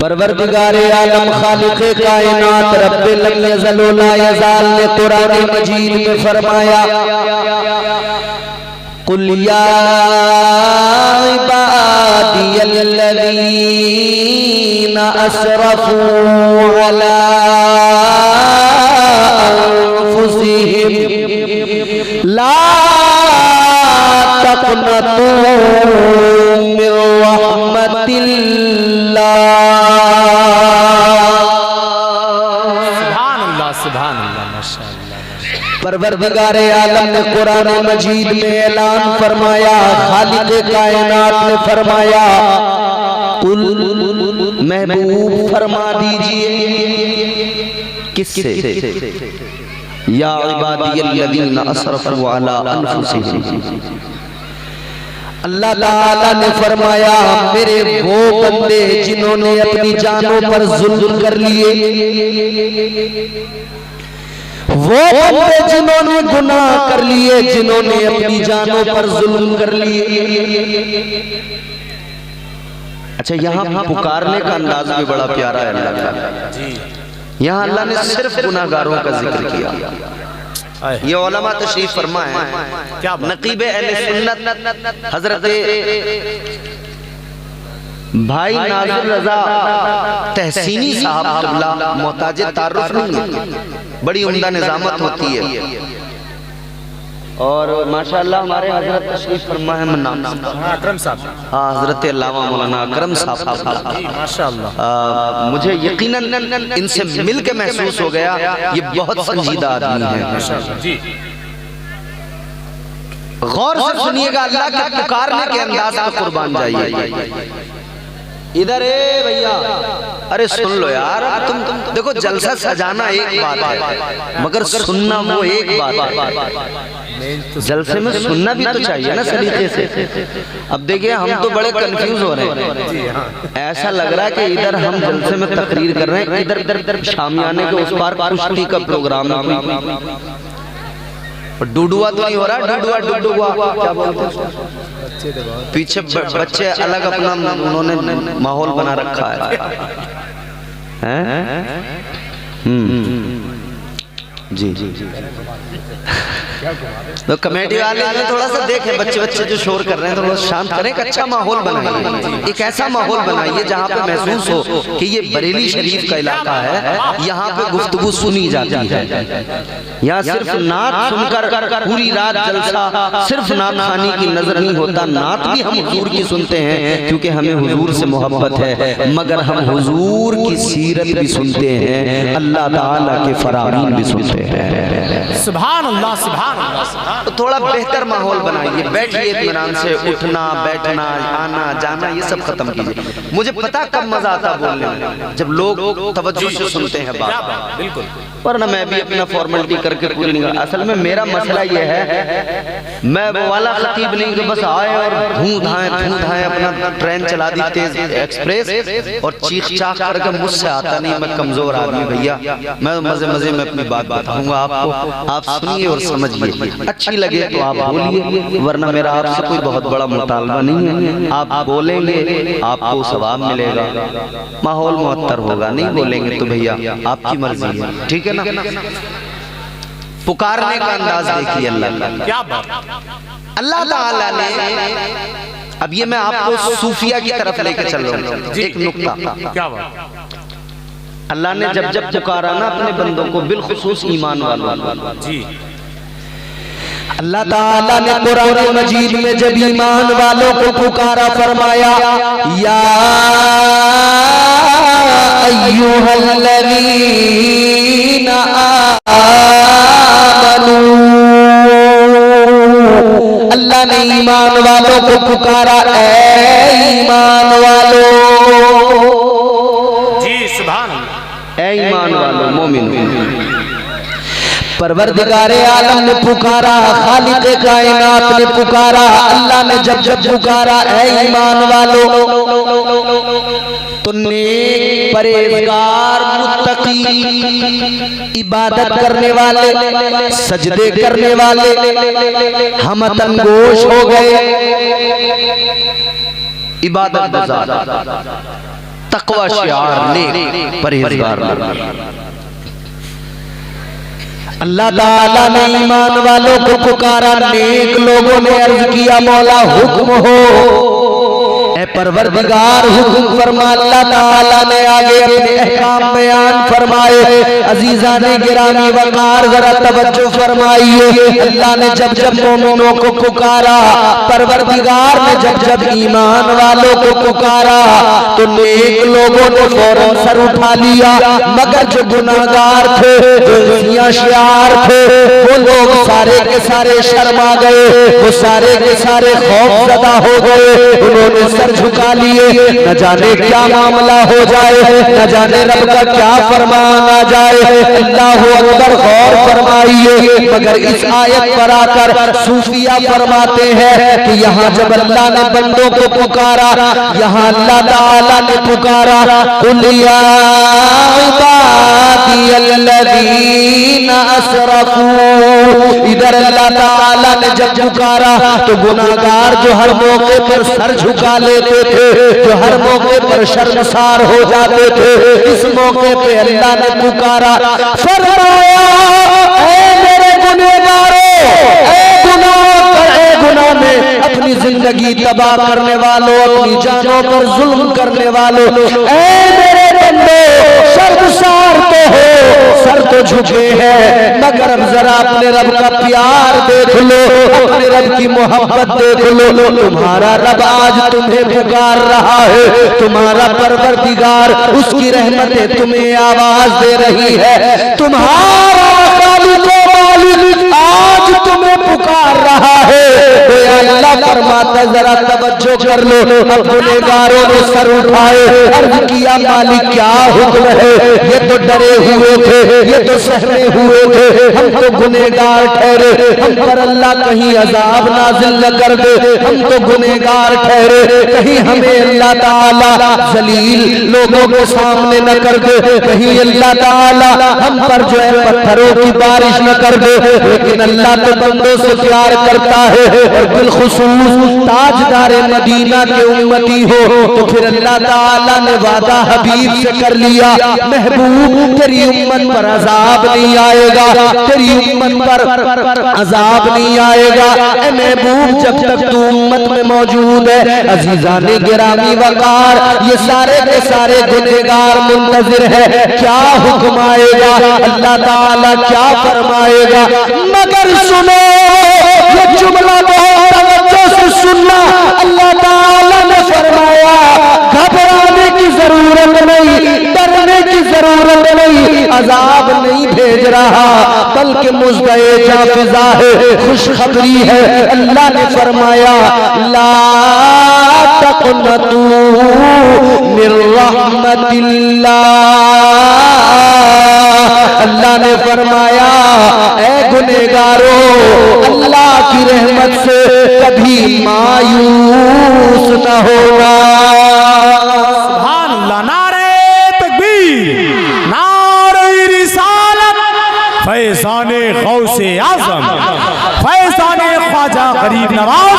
परवरदिगारे आलम खालिक़े कायनात रब्बे लम यज़ल व ला यज़ाल ने कुरान मजीद में फरमाया, कुल या इबादियल्लज़ीना असरफू अला अंफुसिहिम ला तक़नतू मिन रहमतिल्लाह। परवरदिगारे आलम ने कुरान मजीद में ऐलान फरमाया, खालिक़े कायनात ने फरमाया, कुल महबूब फरमा दीजिए किससे, या इबादियल्लज़ीना असरफू अला अनफुसिहिम। अल्लाह ताला ने फरमाया, मेरे वो बंदे जिन्होंने अपनी जानों पर जुल्म कर लिए, वो बंदे जिन्होंने गुनाह कर लिए, जिन्होंने अपनी जानों पर जुल्म कर लिए। अच्छा, यहाँ पुकारने का अंदाज भी बड़ा प्यारा है अल्लाह का। यहाँ अल्लाह ने सिर्फ गुनाहगारों का जिक्र किया। ये उलमा तशरीफ फरमा है, नकीब अहले सुन्नत हजरत भाई नाज़िर रज़ा तहसीनी साहब क़िबला मोहताज तारुफ नहीं है, बड़ी उम्दा निज़ामत होती है। और माशाअल्लाह हमारे हजरत तशरीफ फरमा है अकरम साहब, हाँ हजरत अल्लामा मौलाना अकरम साहब माशाअल्लाह। मुझे यकीनन इनसे मिल के महसूस हो गया ये बहुत संजीदा आदमी है। गौर से सुनिएगा, अल्लाह के पुकारने के अंदाज पर कुर्बान जाइए। इधर भैया, अरे सुन लो यार, तुम देखो जलसा सजाना एक बात है मगर सुनना वो एक बात है। जलसे में सुनना भी तो चाहिए ना सलीके से। अब देखिए हम तो बड़े कंफ्यूज हो रहे हैं, ऐसा लग रहा है कि इधर हम जलसे में तकरीर कर रहे हैं, इधर शामियाने के उस पार कुश्ती का प्रोग्राम है। डुडुआ तो नहीं हो रहा, डुडुआ क्या बोलते हैं, पीछे बच्चे अलग अपना उन्होंने माहौल बना रखा है। जी तो कमेटी वाले ने थोड़ा सा देखें, बच्चे जो शोर कर रहे हैं थोड़ा शांत करें, एक अच्छा माहौल बनाइए, एक ऐसा माहौल बनाइए जहाँ पे महसूस हो कि ये बरेली शरीफ का इलाका है, यहाँ पे गुफ्तगू सुनी जाती है। यहाँ सिर्फ नात सुनकर पूरी रात जलसा सिर्फ नात खानी की नजर नहीं होता, नात भी हम हुजूर की सुनते हैं क्योंकि हमें हुजूर से मोहब्बत है, मगर हम हुजूर की सीरत भी सुनते हैं, अल्लाह ताला के फरामीन भी सुनते हैं। सुभान अल्लाह, सुभान अल्लाह। तो थोड़ा बेहतर माहौल बनाइए, बैठिए इत्मीनान से, उठना बैठना आना जाना ये सब खत्म कीजिए। मुझे पता कब मजा आता बोलने में, जब लोग तवज्जो से सुनते हैं बात, बिल्कुल। वरना मैं भी अपना फॉर्मेलिटी करके पूरी नहीं। असल में मेरा मसला ये है, मैं वो वाला खतीब नहीं कि बस आए और धूं धाए अपना ट्रेन चला दी तेज एक्सप्रेस और चीख चाख करके, मुझसे आता नहीं, मैं कमजोर आदमी भैया, मैं मजे मजे में अपनी बात बताऊंगा आपको, आप सुनिए और समझिए, अच्छी लगे तो आप बोलिए, वरना मेरा आपसे कोई बहुत बड़ा मुतालबा नहीं है। आप बोलेंगे आपको सवाब मिलेगा, माहौल मुअत्तर होगा, नहीं बोलेंगे तो भैया आपकी मर्जी है, ठीक है ना। पुकारने का अंदाज देखिए अल्लाह का, क्या बात। अल्लाह ताला ने, अब ये मैं आपको सूफिया की तरफ लेके चल रहा हूँ, एक नुक्ता। क्या बात। अल्लाह ने जब पुकारा ना अपने बंदों को, बिलखुसूस ईमान वालों जी, अल्लाह ताला ने कुरान मजीद में जब ईमान वालों को पुकारा, फरमाया या अय्युहल्लज़ीना आमनू। अल्लाह ने ईमान वालों को पुकारा, ऐ ईमान वालों, जी सुभान अल्लाह, ऐ ईमान वालों मोमिन। परवरदिगारे आलम ने पुकारा, खालिक़े कायनात ने पुकारा, अल्लाह ने जब पुकारा, ऐ ईमान वालों, तो नेक परहेज़गार मुत्तकी, इबादत करने वाले, सजदे करने वाले हम तंगोश हो गए, इबादत बाज़ार तकवा शियार, नेक परहेजगार। अल्लाह ताला ने ईमान वालों को पुकारा, नेक लोगों ने अर्ज किया मौला हुक्म हो, ए परवरदिगार हुक्म फरमा। अल्लाह ताला ने आगे अपने अहकाम बयान फरमाए। अजीजाने गिरामी वकार जरा तवज्जो फरमाइए। अल्लाह ने जब जब मोमिनों को पुकारा, परवरदिगार ने जब जब ईमान वालों को पुकारा, तो नेक लोगों ने फौरन सर उठा लिया, मगर जो गुनाहगार थे, जो शियार थे, वो लोग सारे के सारे शर्मा गए, वो सारे के सारे खौफजदा हो गए। उन्होंने सर झुका लिए, न जाने क्या मामला हो जाए, न जाने रब का क्या फरमान आ जाए। अल्लाह अकबर, गौर फरमाइए। मगर इस आयत पर आकर सूफिया फरमाते हैं कि यहाँ जब अल्लाह ने बंदों को पुकारा, यहाँ अल्लाह ताला ने पुकारा, कुल या इबादियल्लज़ीना असरफू। इधर अल्लाह ताला ने जब पुकारा तो गुनाहगार जो हर मौके पर सर झुका लेते थे, जो हर मौके पर शर्मसार हो जाते थे, इस मौके पे अल्लाह ने पुकारा, फरमाया ऐ मेरे गुनहगारों, गुनाह में अपनी जिंदगी तबाह करने वालों, अपनी जानों पर जुल्म करने वालों, ऐ मेरे बंदे शर्मसार तो हो, सर तो झुके हैं, मगर अब जरा अपने रब का प्यार देख लो, अपने रब की मोहब्बत देख लो। तुम्हारा रब आज तुम्हें पुकार रहा है, तुम्हारा परवरदिगार, उसकी रहमतें तुम्हें आवाज दे रही है, तुम्हारा आज तुम्हें पुकार रहा है। अल्लाह फरमाता जरा तवज्जो कर लो। अब गुनहगारों ने सर उठाए, अर्ज किया मालिक क्या हुक्म है। ये तो डरे हुए थे, ये तो सहमे हुए थे, हम तो गुनहगार ठहरे, हम पर अल्लाह कहीं अजाब नाजिल न कर दे, हम तो गुनहगार ठहरे, कहीं हमें अल्लाह ताला जलील लोगों के सामने न कर दे, कहीं अल्लाह ताला हम पर जो है पत्थरों की बारिश न कर दे। लेकिन अल्लाह तो बंदों से प्यार करता है, और बिलखुसूस ताजदार मदीना के उम्मती हो तो फिर अल्लाह ताला ने वादा हबीब से कर लिया, महबूब तेरी उम्मत पर अजाब नहीं आएगा, तेरी उम्मत पर अजाब नहीं आएगा। ए महबूब जब तक तू उम्मत में मौजूद है, अजीजाने गिरामी वकार, ये सारे के सारे गुनहगार मुंतजिर है, क्या हुक्म आएगा, अल्लाह ताला क्या फरमाएगा। मगर सुनो ये जुमला बहुत तवज्जो से सुनना। अल्लाह ताला ने फरमाया घबराने की जरूरत नहीं, डरने की जरूरत नहीं, अजाब नहीं भेज रहा, बल्कि मुज़्दए जाफ़िज़ा है, खुशखबरी है। अल्लाह ने फरमाया ला तक़नतू मिर रहमतिल्लाह। अल्लाह ने फरमाया ऐ गुनहगारों, अल्लाह की रहमत से कभी मायूस न होगा। सुभान अल्लाह। नारे तकबीर, नारे रिसालत, फैज़ाने गौसे आज़म, फैज़ाने ख्वाजा गरीब नवाज,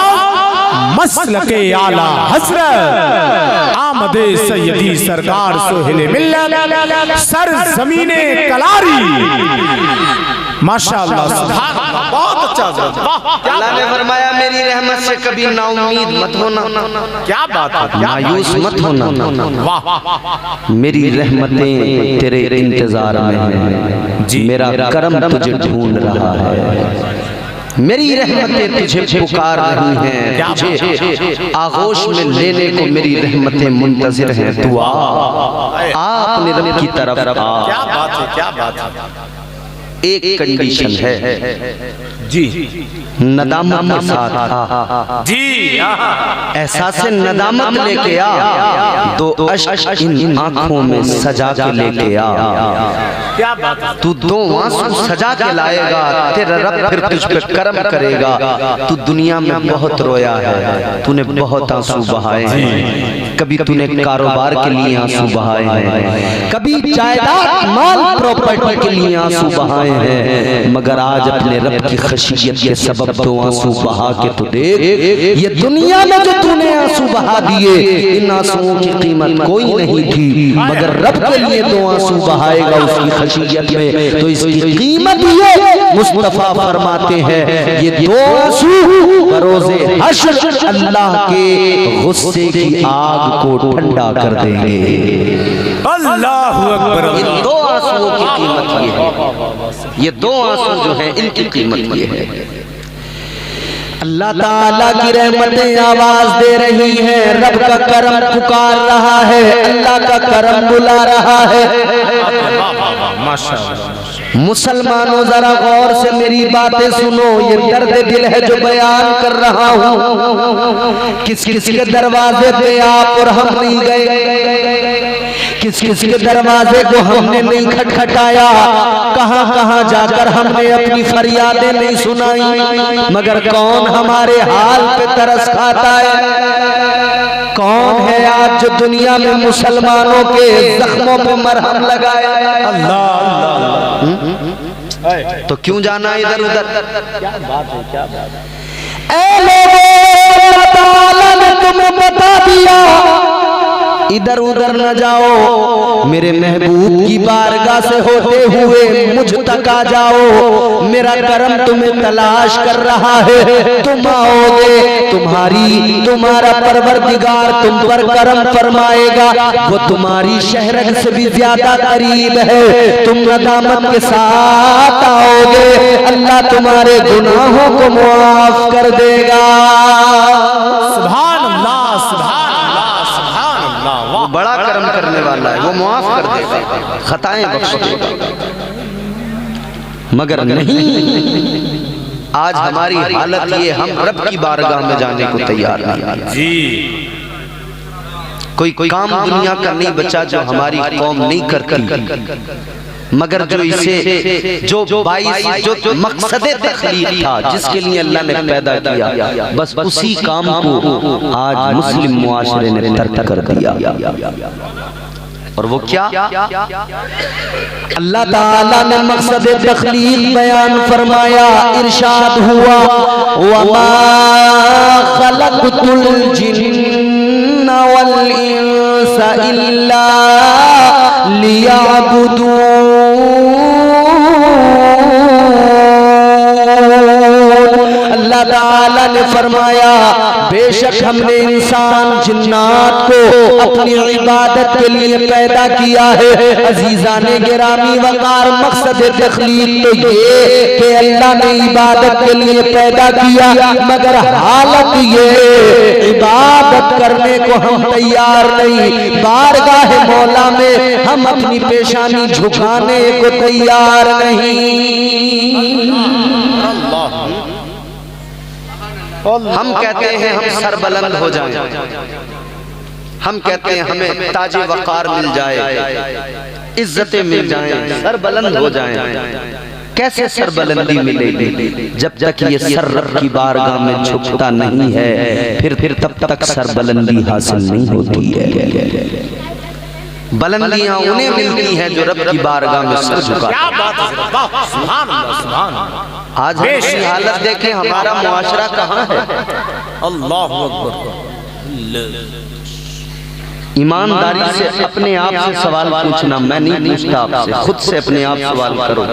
मसलके आला हज़रत आमदे सैयदी सरकार सोहेले मिल्लत, सर ज़मीने कलारी। माशाअल्लाह, सुभान अल्लाह, बहुत अच्छा हज़रत, वाह। अल्लाह ने फरमाया मेरी रहमत से कभी नाउम्मीद मत होना, क्या बात है, मायूस मत होना, वाह। मेरी रहमतें तेरे इंतजार में हैं, मेरा करम तुझे ढूंढ रहा है, मेरी रहमतें तुझे पुकार रही हैं, तुझे आगोश में लेने को मेरी रहमतें मुंतजिर हैं। दुआ अपने रब की तरफ आ। क्या बात है, क्या बात है। एक कंडीशन है जी, नदामत के साथ जी, एहसास नदामत लेके आ, दो अश्क इन आंखों में सजा के लेके आ। क्या बात है। तू दो आंसू सजा के लाएगा, तेरा रब फिर तुझ पे करम करेगा। तू दुनिया में बहुत रोया है, तूने बहुत आंसू बहाए हैं, कभी तूने कारोबार के लिए आंसू बहाए हैं, कभी जायदाद माल प्रॉपर्टी के लिए आंसू बहाए हैं, मगर आज अपने रब की खशियत के सबब तो आंसू बहा के तो देख, ये दुनिया में जो तूने आंसू बहा दिए, इन आंसुओं की कीमत कोई नहीं थी, मगर रब के लिए तो आंसू बहाएगा उसकी खशियत में, तो इसकी कीमत ये मुस्तफा फरमाते हैं, ये दो आंसू बरोज़े हश्र अल्लाह के गुस्से की आग को ठंडा कर देंगे। अल्लाहु अकबर। इन दो आंसुओं की कीमत ये है, ये दो आंसू जो है इनकी कीमत ये है। अल्लाह ताला की रहमतें आवाज दे रही हैं, रब का करम पुकार रहा है, अल्लाह का करम बुला रहा है। मुसलमानों जरा गौर से मेरी बातें सुनो, ये दर्द दिल है जो बयान कर रहा हूँ। किस किस के दरवाजे पे आप और हम नहीं गए, किस किस के दरवाजे को हमने नहीं खटखटाया, कहां कहां जाकर हमने अपनी फरियादें नहीं सुनाई, मगर कौन हमारे हाल पे तरस खाता है? कौन है आज जो दुनिया में मुसलमानों के जख्मों पे मरहम लगाए? तो क्यों जाना इधर उधर? क्या बात है, क्या बात है। ऐ लोगों, अल्लाह ताला ने तुम्हें बता दिया इधर उधर न जाओ, मेरे महबूब की बारगाह से होते हुए मुझ तक आ जाओ, मेरा करम तुम्हें तलाश कर रहा है, तुम आओगे, तुम्हारा परवरदिगार तुम पर करम फरमाएगा, वो तुम्हारी शहरत से भी ज्यादा करीब है, तुम नदामत के साथ आओगे, अल्लाह तुम्हारे गुनाहों को मुआफ कर देगा। सुभान अल्लाह, सुभान अल्लाह, सुभान अल्लाह। वो बड़ा कर्म करने वाला है, वो मुआफ कर देगा, खताएं बख्श देगा। मगर नहीं, आज हमारी हालत ये, हम रब की बारगाह में जाने को तैयार नहीं जी। कोई काम दुनिया का नहीं बचा जो हमारी कौम नहीं करती, मगर जो इसे जो मकसद तख्लीक था, जिसके लिए अल्लाह ने पैदा किया, बस उसी काम को आज मुस्लिम मुआशरे ने तर्क कर दिया। और वो क्या? अल्लाह ताला ने मकसद तख्लीक बयान फरमाया, इरशाद हुआ, वमा खलक़तुल जिन्ना वल इंसा इल्ला लियअबुदून। अल्लाह ताला ने फरमाया, बेशक हमने इंसान जिन्नात को अपनी इबादत के लिए पैदा किया है। अजीजाने गिरामी वकार, मकसद तख्लीक तो ये कि अल्लाह ने इबादत के लिए पैदा किया, मगर हालत ये इबादत करने को हम तैयार नहीं, बारगाह मौला में हम अपनी पेशानी झुकाने को तैयार नहीं। हम कहते हैं हम सरबलंद हो जाएं, हम कहते हैं हमें ताजे वकार मिल जाए, इज्जतें मिल जाएं, सरबलंद हो जाएं। कैसे सरबलंदी मिलेगी जब तक ये सर रब की बारगाह में झुकता नहीं है, फिर तब तक सरबलंदी हासिल नहीं होती है। बुलंदियां उन्हें मिलती हैं जो रब की बारगाह में सर झुका। क्या बात है, सुभान अल्लाह, सुभान अल्लाह। आज हमारी हालत देखें, हमारा मुआशरा कहाँ है? अल्लाहु अकबर। ईमानदारी से अपने आप से सवाल पूछना, मैं नहीं पूछता आपसे, खुद से अपने आप सवाल करो।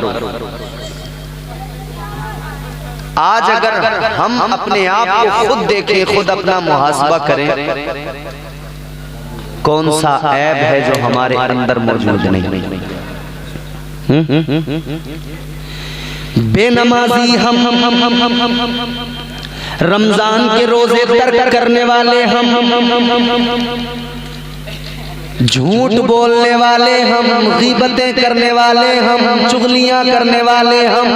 आज अगर हम अपने आप को खुद देखें, खुद अपना मुहासबा करें, कौन सा ऐब है जो हमारे अंदर मौजूद नहीं? बेनमाजी हम, रमजान के रोजे तर्क करने वाले हम, झूठ बोलने वाले हम, गीबतें करने वाले हम, चुगलियां करने वाले हम,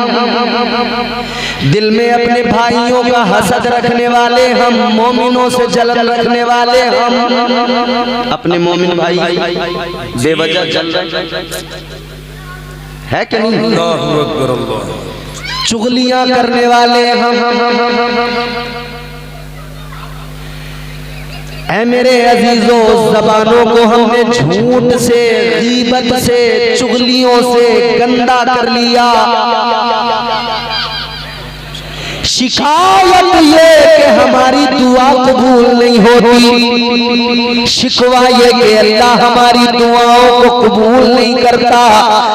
दिल में अपने भाइयों का हसद रखने वाले हम, मोमिनों से जलन रखने वाले हम। अपने मोमिन भाई बेवजह जल रहे है कि नहीं? अल्लाहु अकबर, अल्लाह। चुगलियां करने वाले हम, ऐ मेरे अजीजों, जबानों को हमने झूठ से, गीबत से, चुगलियों से गंदा कर लिया। शिकायत ये कि हमारी दुआ कबूल नहीं होती, शिकवा ये कि अल्लाह हमारी दुआओं को कबूल नहीं करता।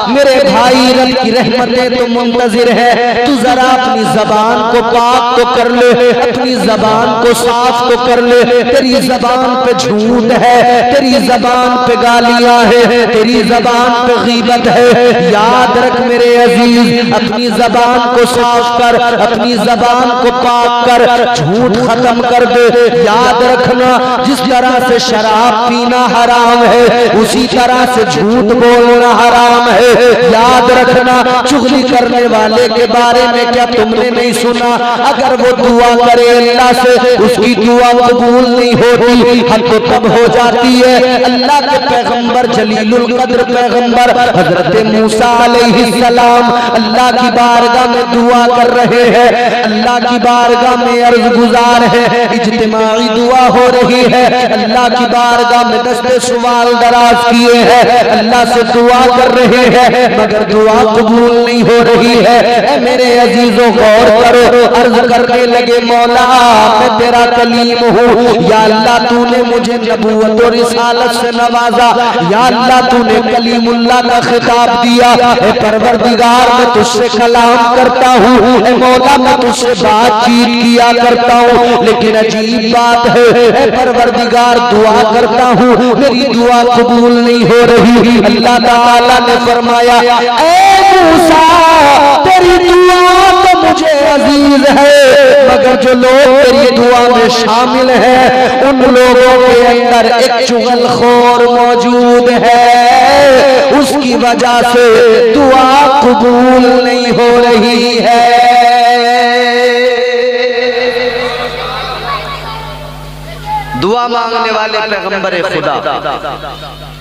मेरे भाई, रब की रहमतें तो मुंतजिर है, तू जरा अपनी जबान को पाक तो कर ले, अपनी जबान को साफ तो कर ले। तेरी जबान पे झूठ है, तेरी जबान पे गालियां है, तेरी जबान पे गीबत है। याद रख मेरे अजीज, अपनी जबान को साफ कर, अपनी जबान को पाक कर, झूठ खत्म कर दे। याद रखना, जिस तरह से शराब पीना हराम है, उसी तरह से झूठ बोलना हराम है। याद रखना, चुगली करने वाले के बारे में क्या तुमने नहीं सुना? अगर वो दुआ करे अल्लाह से, उसकी दुआ कबूल नहीं होती, हद तो तब हो जाती है। अल्लाह के पैगंबर जलीलुल कद्र पैगंबर हजरत मूसा अलैहिस्सलाम अल्लाह की बारगाह में दुआ कर रहे हैं, अल्लाह की बारगाह में अर्ज गुजार है, इज्तिमाई दुआ हो रही है। अल्लाह की बारगाह में दस्ते सवाल दराज किए हैं, अल्लाह से दुआ कर रहे हैं, मगर दुआ कबूल नहीं हो रही है। ऐ मेरे अजीजों, गौर करो, अर्ज करने लगे, मौला मैं तेरा कलीम हूँ, या अल्लाह तूने मुझे नबूवत और रिसालत से नवाजा, या अल्लाह तूने कलीमुल्लाह का खिताब दिया। ऐ परवरदिगार, मैं तुझसे कलाम करता हूँ, ऐ मौला मैं तुझसे बातचीत किया करता हूँ, लेकिन अजीब बात है, ऐ परवरदिगार दुआ करता हूँ, मेरी दुआ कबूल नहीं हो रही। अल्लाह ताला ने फरमाया, ऐ मूसा तेरी दुआ तो मुझे अजीज है, मगर जो लोग तेरी दुआ में शामिल हैं, उन लोगों के अंदर एक चुगलखोर मौजूद है, उसकी वजह से दुआ कबूल नहीं हो रही है। दुआ मांगने वाले पैगंबर खुदा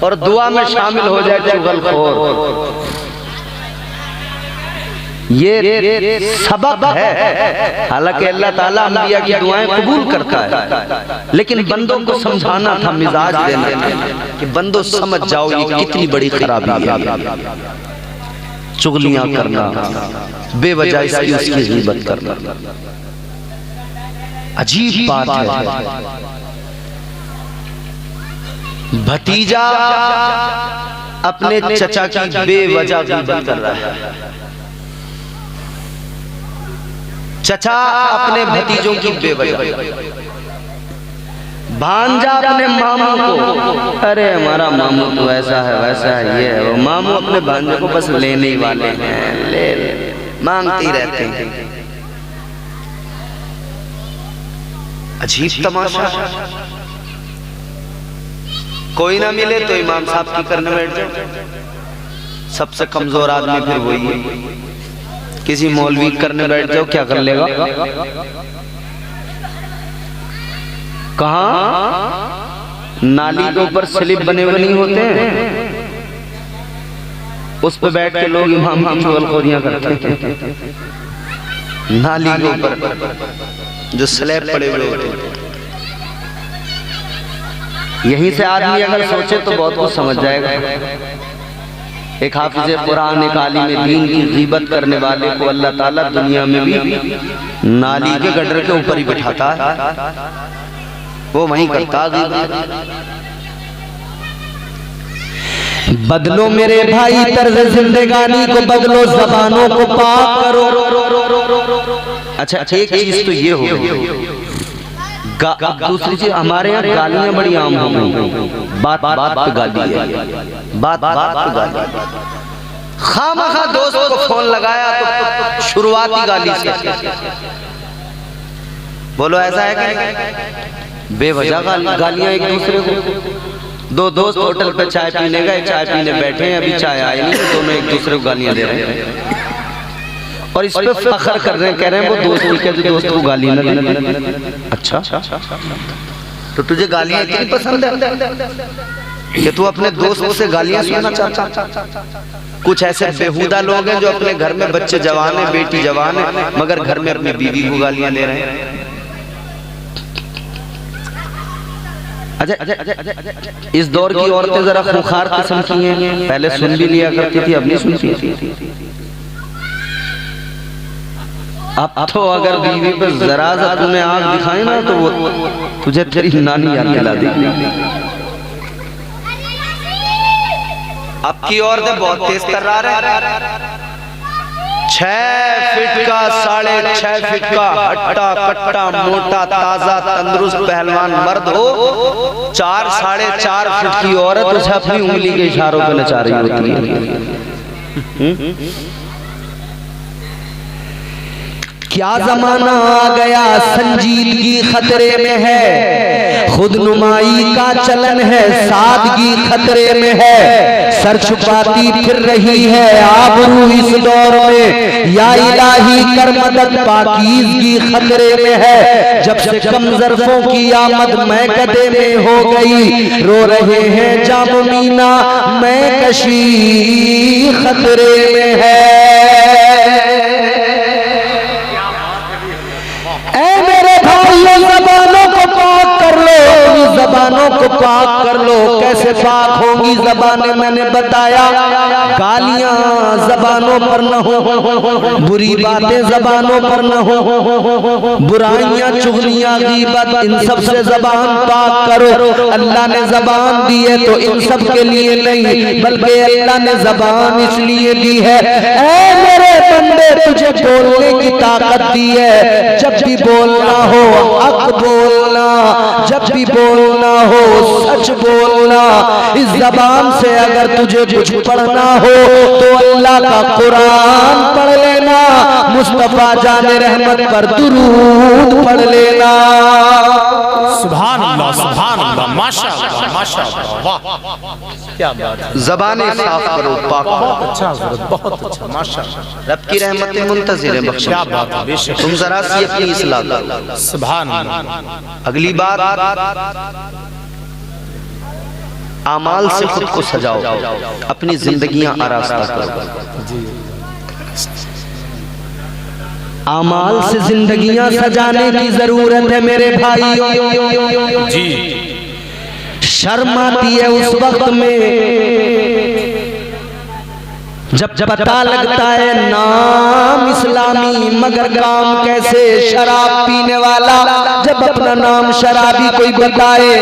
और दुआ में शामिल हो जाए चुगलखोर, ये सबक है। हालांकि अल्लाह ताला अंबिया की दुआएं कबूल करता है, लेकिन बंदों को समझाना था, मिजाज देना था कि बंदों समझ जाओ ये कितनी बड़ी खराबी है। चुगलियां करना, बेवजह इसकी उसकी गीबत करना, अजीब बात है। भतीजा अपने चचा की बेवजह गीबत कर रहा है, चचा अपने भतीजों की बेवजह, भांजा अपने मामू को, अरे हमारा मामू तो ऐसा है वैसा है, ये है वो। मामू अपने भांजे को बस लेने ही वाले हैं, ले मांगते ही रहते हैं। अजीब तमाशा, कोई ना मिले तो इमाम साहब की करने बैठ जाओ। सबसे कमजोर आदमी फिर वही है। किसी मौलवी करने बैठ जाओ, क्या कर लेगा? कहाँ नाली के ऊपर स्लिप बने हुए नहीं होते हैं, उस पे बैठ के लोग इमाम की चुगलखोरियां करते हैं। नाली के ऊपर जो स्लैब पड़े हुए होते हैं, यहीं से आदमी अगर सोचे तो बहुत कुछ समझ जाएगा। एक हाफिज़े कुरान, एक आलिम दीन की गीबत करने वाले को अल्लाह ताला दुनिया में भी नाली के गटर के ऊपर ही बिठाता है, वो वहीं करता गीबत। बदलो मेरे भाई तर्ज जिंदगानी को, बदलो जबानों को पाक करो। अच्छा, एक चीज तो ये हो गई। दूसरी चीज, हमारे यहाँ गालियां बड़ी आम हो गई, बात बात पे गाली है, बात बात पे गाली। खामखा दोस्त को फोन लगाया तो शुरुआती गाली से, बोलो ऐसा है कि बेवजह गालियां एक दूसरे को। दो दोस्त होटल पे चाय पीने गए, चाय पीने बैठे हैं, अभी चाय आई नहीं, तो दोनों एक दूसरे को गालियां दे रहे हैं और इस पे फख्र कर रहे हैं, कह रहे हैं वो दोस्त मिलकर जो दोस्त को गाली ना देना। अच्छा, तो तुझे गालियां इतनी पसंद है कि तू अपने दोस्त से गालियां सुनना चाहता? कुछ ऐसे बेहुदा लोग हैं जो अपने घर में बच्चे जवान है, बेटी जवान है, मगर घर में अपनी बीवी को गालियां दे रहे हैं। अच्छा, इस दौर की औरतें जरा खुखार किस्म की हैं, पहले सुन भी लिया करती थी, अब नहीं सुनती थी। अब तो अगर बीवी पे जरा सा तूने आंख दिखाई ना तो वो तुझे तेरी नानी याद दिला देगी। अब की औरतें बहुत तेज तर्रार है। 6 फीट का 6.5 फीट का हट्टा कट्टा मोटा ताजा तंदुरुस्त पहलवान मर्द हो, 4 4.5 फीट की औरत उसे अपनी उंगली के इशारों पे नचा रही होती है। क्या जमाना आ गया संजीदगी खतरे में है, खुद नुमाई का चलन है, सादगी खतरे में है, सर छुपाती फिर रही है आबरू इस दौर में, या इलाही कर मदद पाकीज़गी खतरे में है। जब से कम ज़र्फ़ों की आमद मैं कदे में हो गई, रो रहे हैं जाम मीना मैं कशी खतरे में है। ज़बानों को पाक कर लो, ज़बानों को पाक कर लो। कैसे पाक होंगी ज़बानें मैंने बताया, गालियां ज़बानों पर न हो, बुरी बातें ज़बानों पर न हो, बुराइयां चुगलियां गीबत इन सब से ज़बान पाक करो। अल्लाह ने ज़बान दी है तो इन सब के लिए नहीं, बल्कि अल्लाह ने ज़बान इसलिए दी है, ऐ मेरे बंदे तुझे बोलने की ताकत दी है। जब भी बोलना हो हक बोलना, जब भी बोलना हो सच बोलना। इस जबान से अगर तुझे कुछ पढ़ना हो तो अल्लाह का कुरान पढ़ लेना, मुस्तफा जाने रहमत पर दुरूद पढ़ लेना। सुभान अल्लाह, माशाअल्लाह, माशाअल्लाह, वाह क्या बात है। ज़बानें साफ करो, पाक करो। अच्छा हज़रत, बहुत अच्छा, माशाअल्लाह। रब की रहमतें मुंतज़िर है, बख्शिश। क्या बात है, बेशक। तुम जरा सी अपनी इस्लाह करो। सुभान अल्लाह। अगली बात, आमाल से खुद को सजाओ, अपनी जिंदगियां आरास्ता करो। आमाल से जिंदगियां सजाने की जरूरत है मेरे भाई जी। शर्म आती है उस वक्त में जब पता लगता है नाम इस्लामी मगर काम कैसे, शराब पीने वाला जब अपना नाम शराबी कोई बताए।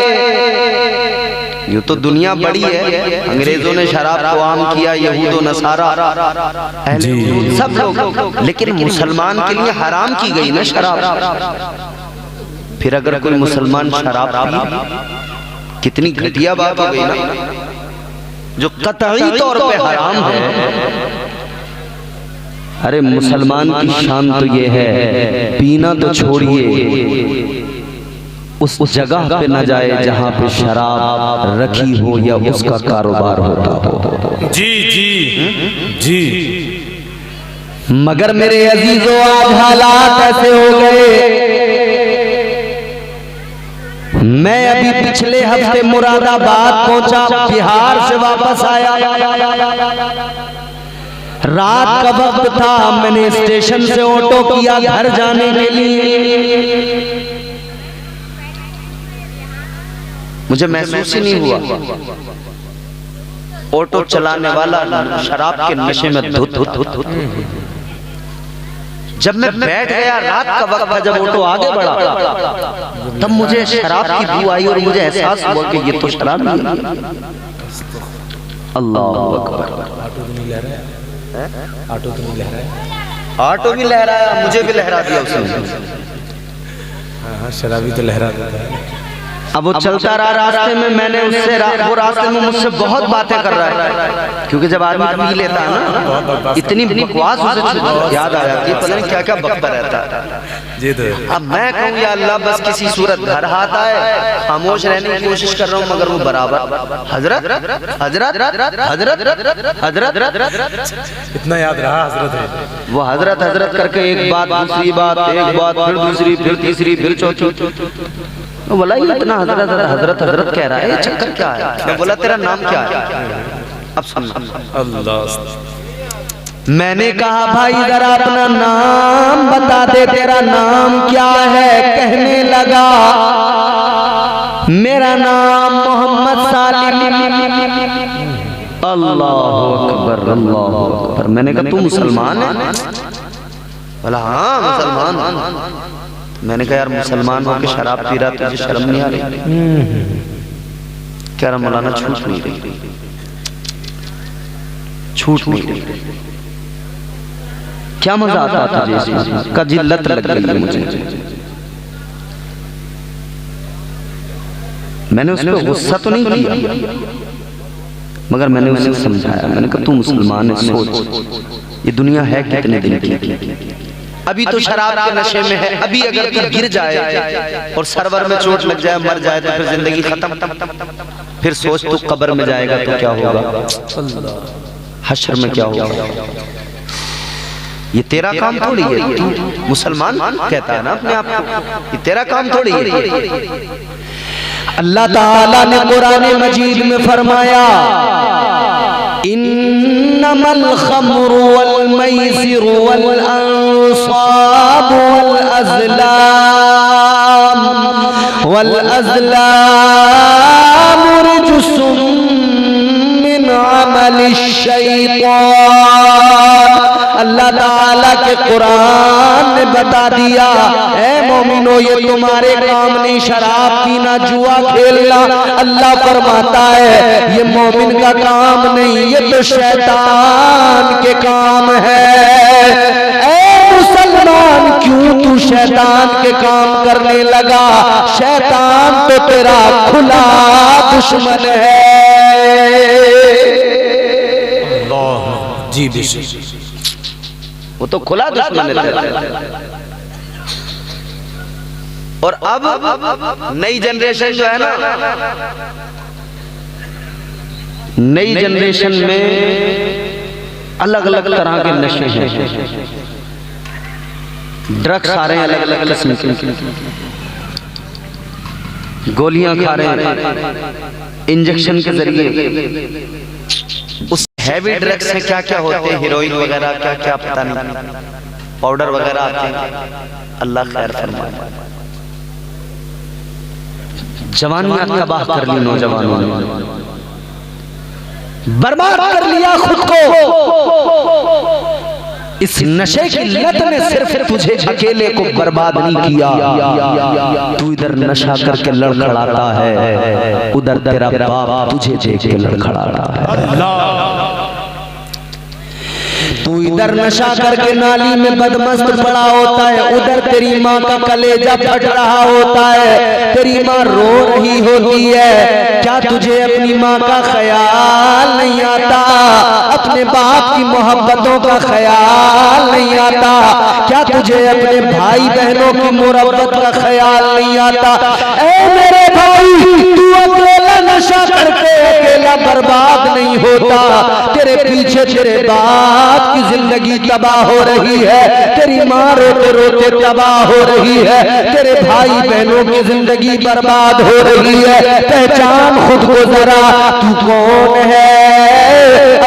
यूं तो दुनिया बड़ी है, अंग्रेजों ने शराब को आम किया, यहूद नसारा सब लोग, लेकिन मुसलमान के लिए हराम की गई ना शराब। फिर अगर कोई मुसलमान शराब पी, कितनी घटिया बात हो गई ना, जो कतई तौर पे हराम है। अरे मुसलमान की शान तो ये है, पीना तो छोड़िए, उस जगह पे न जाए जहां पे शराब रखी हो या उसका कारोबार होता हो। जी जी जी। मगर मेरे अजीजों आज हालात ऐसे हो गए। मैं अभी पिछले हफ्ते मुरादाबाद पहुंचा, बिहार से वापस आया। रात का वक्त था, मैंने स्टेशन से ऑटो किया घर जाने के लिए। मुझे महसूस ही नहीं हुआ, ऑटो चलाने वाला शराब के नशे में धुत। जब मैं बैठ गया, रात का वक्त था, जब ऑटो आगे बढ़ा, तब मुझे शराब की बू आई और मुझे एहसास हुआ कि ये तो शराब नहीं है। अल्लाह अकबर। ऑटो तो नहीं लहराया, ऑटो तो नहीं लहराया, ऑटो भी लहराया, मुझे भी लहरा दिया उसने। हाँ, शराबी तो लहरा देता है। अब वो चलता रहा रास्ते में, मैंने उससे वो रास्ते में मुझसे बहुत बातें कर रहा है, क्योंकि जब आदमी पी लेता है ना, इतनी बकवास उसे याद आ जाती है, पता नहीं क्या क्या बकता रहता है। जी तो अब मैं कहूँ या अल्लाह बस किसी सूरत घर हाथ आए, खामोश रहने की कोशिश कर रहा हूँ, मगर वो बराबर हजरत हजरत हजरत हजरत इतना याद रहा हजरत। वो हजरत हजरत करके एक बात दूसरी बात, एक बात फिर दूसरी फिर तीसरी फिर चौथी। तो बोला ये इतना हजरत हजरत हजरत कह रहा है, ये चक्कर क्या है? मैं बोला तेरा नाम क्या है? अब सुन। अल्लाह। मैंने कहा भाई जरा अपना नाम बता दे, तेरा नाम क्या है? कहने लगा मेरा नाम मोहम्मद सालिम। अल्लाह अकबर, अल्लाह अकबर। मैंने कहा तू मुसलमान है? बोला हाँ मुसलमान। मैंने कहा यार मुसलमान हो के शराब पी रहा, तुझे शर्म नहीं आ रही? कह रहा मौलाना छूट नहीं रही, छूट नहीं रही। क्या मजा आता तुझे इसमें? का जिल्लत लग गई है मुझे। मैंने उस पर गुस्सा तो नहीं किया, मगर मैंने उसे समझाया। मैंने कहा तू मुसलमान है, सोच ये दुनिया है कितने दिन की। अभी तो शराब के नशे में है, अभी अगर तू गिर जाए और सरवर में चोट लग जाए, मर जाए तो फिर जिंदगी खत्म। फिर सोच तू कब्र में जाएगा तो क्या होगा, हश्र में क्या होगा। ये तेरा काम थोड़ी है। तू मुसलमान कहता है ना अपने आप को, ये तेरा काम थोड़ी है। अल्लाह ताला ने कुरान मजीद में फरमाया इन्नमल खम्रु वल मैसिरु वल अंसाब वल अज़लाम रिजुस्सुम मिन अमलिश शैतान। अल्लाह ताला के कुरान ने बता दिया ऐ मोमिनो ये तुम्हारे काम नहीं, शराब पीना, जुआ खेलना। अल्लाह फरमाता है ये मोमिन का काम नहीं, ये तो शैतान के काम है। ऐ मुसलमान क्यों तू शैतान के काम करने लगा? शैतान तो तेरा खुला दुश्मन है। जी बेशक, वो तो खुला दुश्मन है तेरा। और अब नई जनरेशन जो है ना, नई जनरेशन में अलग अलग तरह के नशे हैं, ड्रग्स आ रहे हैं अलग अलग किस्म के, गोलियां खा रहे हैं इंजेक्शन के जरिए। उस हैवी ड्रग्स से क्या क्या होते हैं, हीरोइन वगैरह क्या क्या पता नहीं, पाउडर वगैरह आते हैं। अल्लाह खैर फरमाए। जवानियां तबाह कर ली नौजवानों ने, बर्बाद कर लिया खुद को। इस नशे की लत ने सिर्फ तुझे अकेले को बर्बाद नहीं किया, तू इधर नशा करके लड़खड़ाता है, उधर तेरा बाप तुझे देख के लड़खड़ाता है। तू इधर नशा करके नाली में बदमस्त पड़ा होता है, उधर तेरी माँ का कलेजा फट रहा होता है, तेरी माँ रो रही होती है। क्या तुझे अपनी माँ का ख्याल नहीं आता? अपने बाप की मोहब्बतों का ख्याल नहीं आता? क्या तुझे अपने भाई बहनों की मुरब्बत का ख्याल नहीं आता? ऐ मेरे भाई, तू अकेला नशा करके अकेला बर्बाद नहीं होता, तेरे पीछे तेरे बाप की जिंदगी तबाह हो रही है, तेरी माँ रोते रोते तबाह हो रही है, तेरे भाई बहनों की जिंदगी बर्बाद हो रही है। पहचान खुद को जरा, तू कौन है?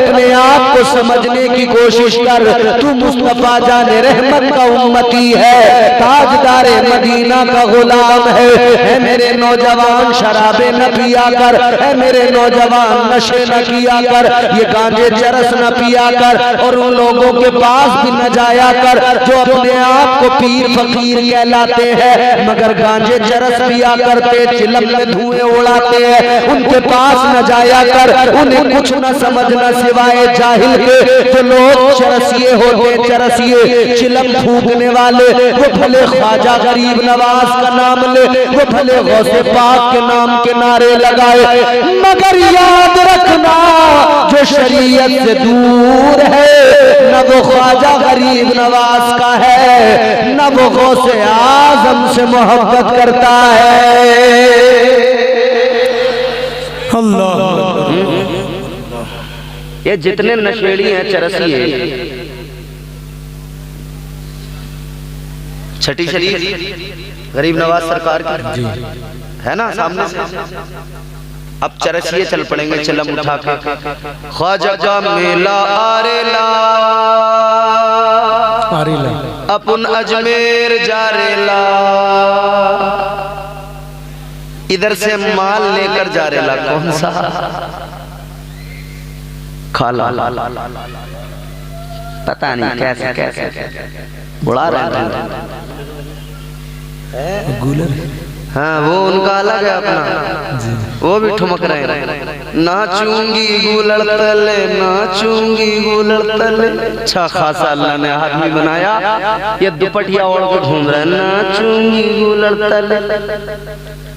अपने आप को समझने की कोशिश कर। तू मुस्तफा जाने रहमत का उम्मती है, ताजदारे मदीना का गुलाम है। ऐ मेरे नौजवान शराबे न पिया कर, ऐ मेरे नौजवान नशे न किया कर, ये गांजे चरस न पिया कर, और उन लोगों के पास भी न जाया कर जो अपने आप को पीर फकीर कहलाते हैं मगर गांजे चरस पिया करते, चिलम में धुएं उड़ाते हैं। उनके पास न जाया कर, उन्हें कुछ न समझना सिवाय जाहिल के। जो लोग चरसिए होते, चरसिए चिलम फूकने वाले, वो भले ख्वाजा गरीब नवाज का नाम ले, वो भले गौसे पाक के नाम के नारे लगाए, मगर याद रखना जो शरीयत से दूर है न वो ख्वाजा गरीब नवाज का है, न वो गौसे आजम से मोहब्बत करता है। अल्लाह। ये जितने नशेड़ी हैं, चरसी हैं, छठी शरीफ गरीब नवाज सरकार की है ना सामने से, अब चरसिए चल पड़ेंगे चिलम उठा के। ख्वाजा का मेला आरेला अपन अजमेर जारेला, इधर से माल लेकर जा रेला, कौन सा? खाला, पता नहीं कैसे कैसे उड़ा रहे गूलर। हाँ वो उनका अलग है अपना, वो भी ठुमक रहे हैं। नाचूंगी गूलड़ तले, नाचूंगी गूलड़ तले। अच्छा खासा अल्लाह ने आदमी बनाया, ये दुपट्टिया ओढ़ के घूम रहे हैं। नाचूंगी गूलड़ तले,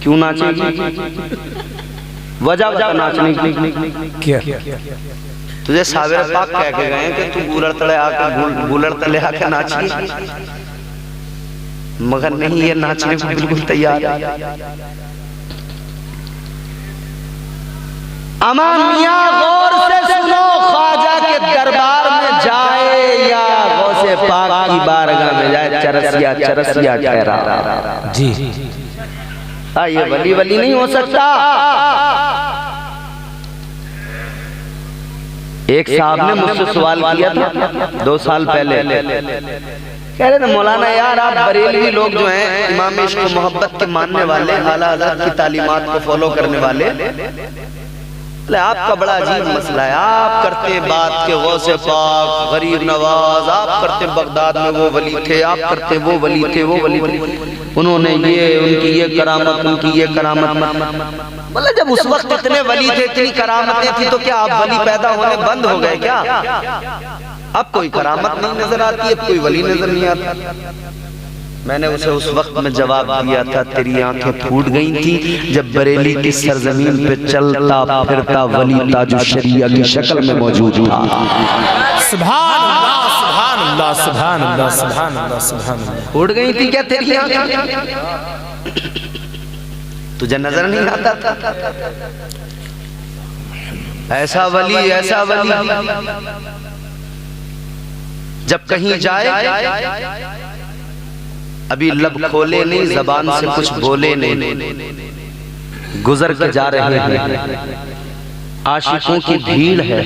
क्यों नाचेगी? वजह नाचने की क्या? तुझे साबिर पाक कह के गए कि तू गूलड़ तले आके गूलड़ तले आके नाची, मगर नहीं, ये नाचने को बिल्कुल तैयार है। अमान मियां गौर से सुनो, ख्वाजा के दरबार में जाए या गौसे पाक की बारगाह में जाए, चरसिया चरसिया ठहरा। जी ये वली वली नहीं हो सकता। एक साहब ने मुझसे सवाल किया था 2 साल पहले, कह रहे थे मौलाना यार आप बरेलवी लोग जो हैं, इमाम इश्क मोहब्बत के मानने वाले, आला हज़रत की तालीमात को फॉलो करने वाले, आपका बड़ा अजीब मसला है। आप करते बात के गौसे पाक गरीब नवाज, आप करते बगदाद में वो वली थे, आप करते वो वली थे, वो वली थे, उन्होंने ये, उनकी ये करामत, उनकी ये करामत। मतलब जब उस वक्त इतने वली थे, इतनी करामतें थी, तो क्या आप वली पैदा होने बंद हो गए क्या? अब कोई करामत नहीं नजर आती, अब कोई वली नजर नहीं आता। मैंने उसे उस वक्त में जवाब दिया था, तेरी आंखें फूट गई थी जब बरेली की सरजमीन पे चलता फिरता वली ताजुश शरिया की शक्ल में मौजूद था। सुभान अल्लाह, सुभान अल्लाह, सुभान अल्लाह, सुभान अल्लाह, सुभान अल्लाह। फूट गई थी क्या तेरी आंखें? तुझे नजर नहीं आता था? ऐसा वली, ऐसा वली जब कहीं जाए, अभी लब खोले नहीं, जबान से कुछ बोले नहीं, गुजर के जा रहे हैं, आशिकों की भीड़ है,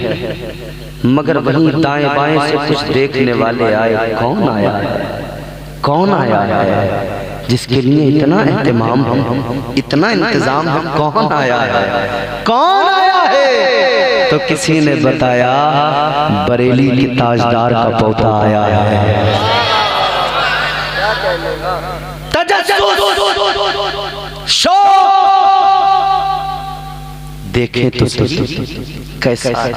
मगर वहीं दाएं बाएं से कुछ देखने वाले आए। कौन आया है? कौन आया है जिसके लिए इतना एहतमाम हम, इतना इंतजाम हम? कौन आया है? कौन आया है? तो किसी ने बताया बरेली के ताजदार का पोता आया है। देखे तो सही कैसा है।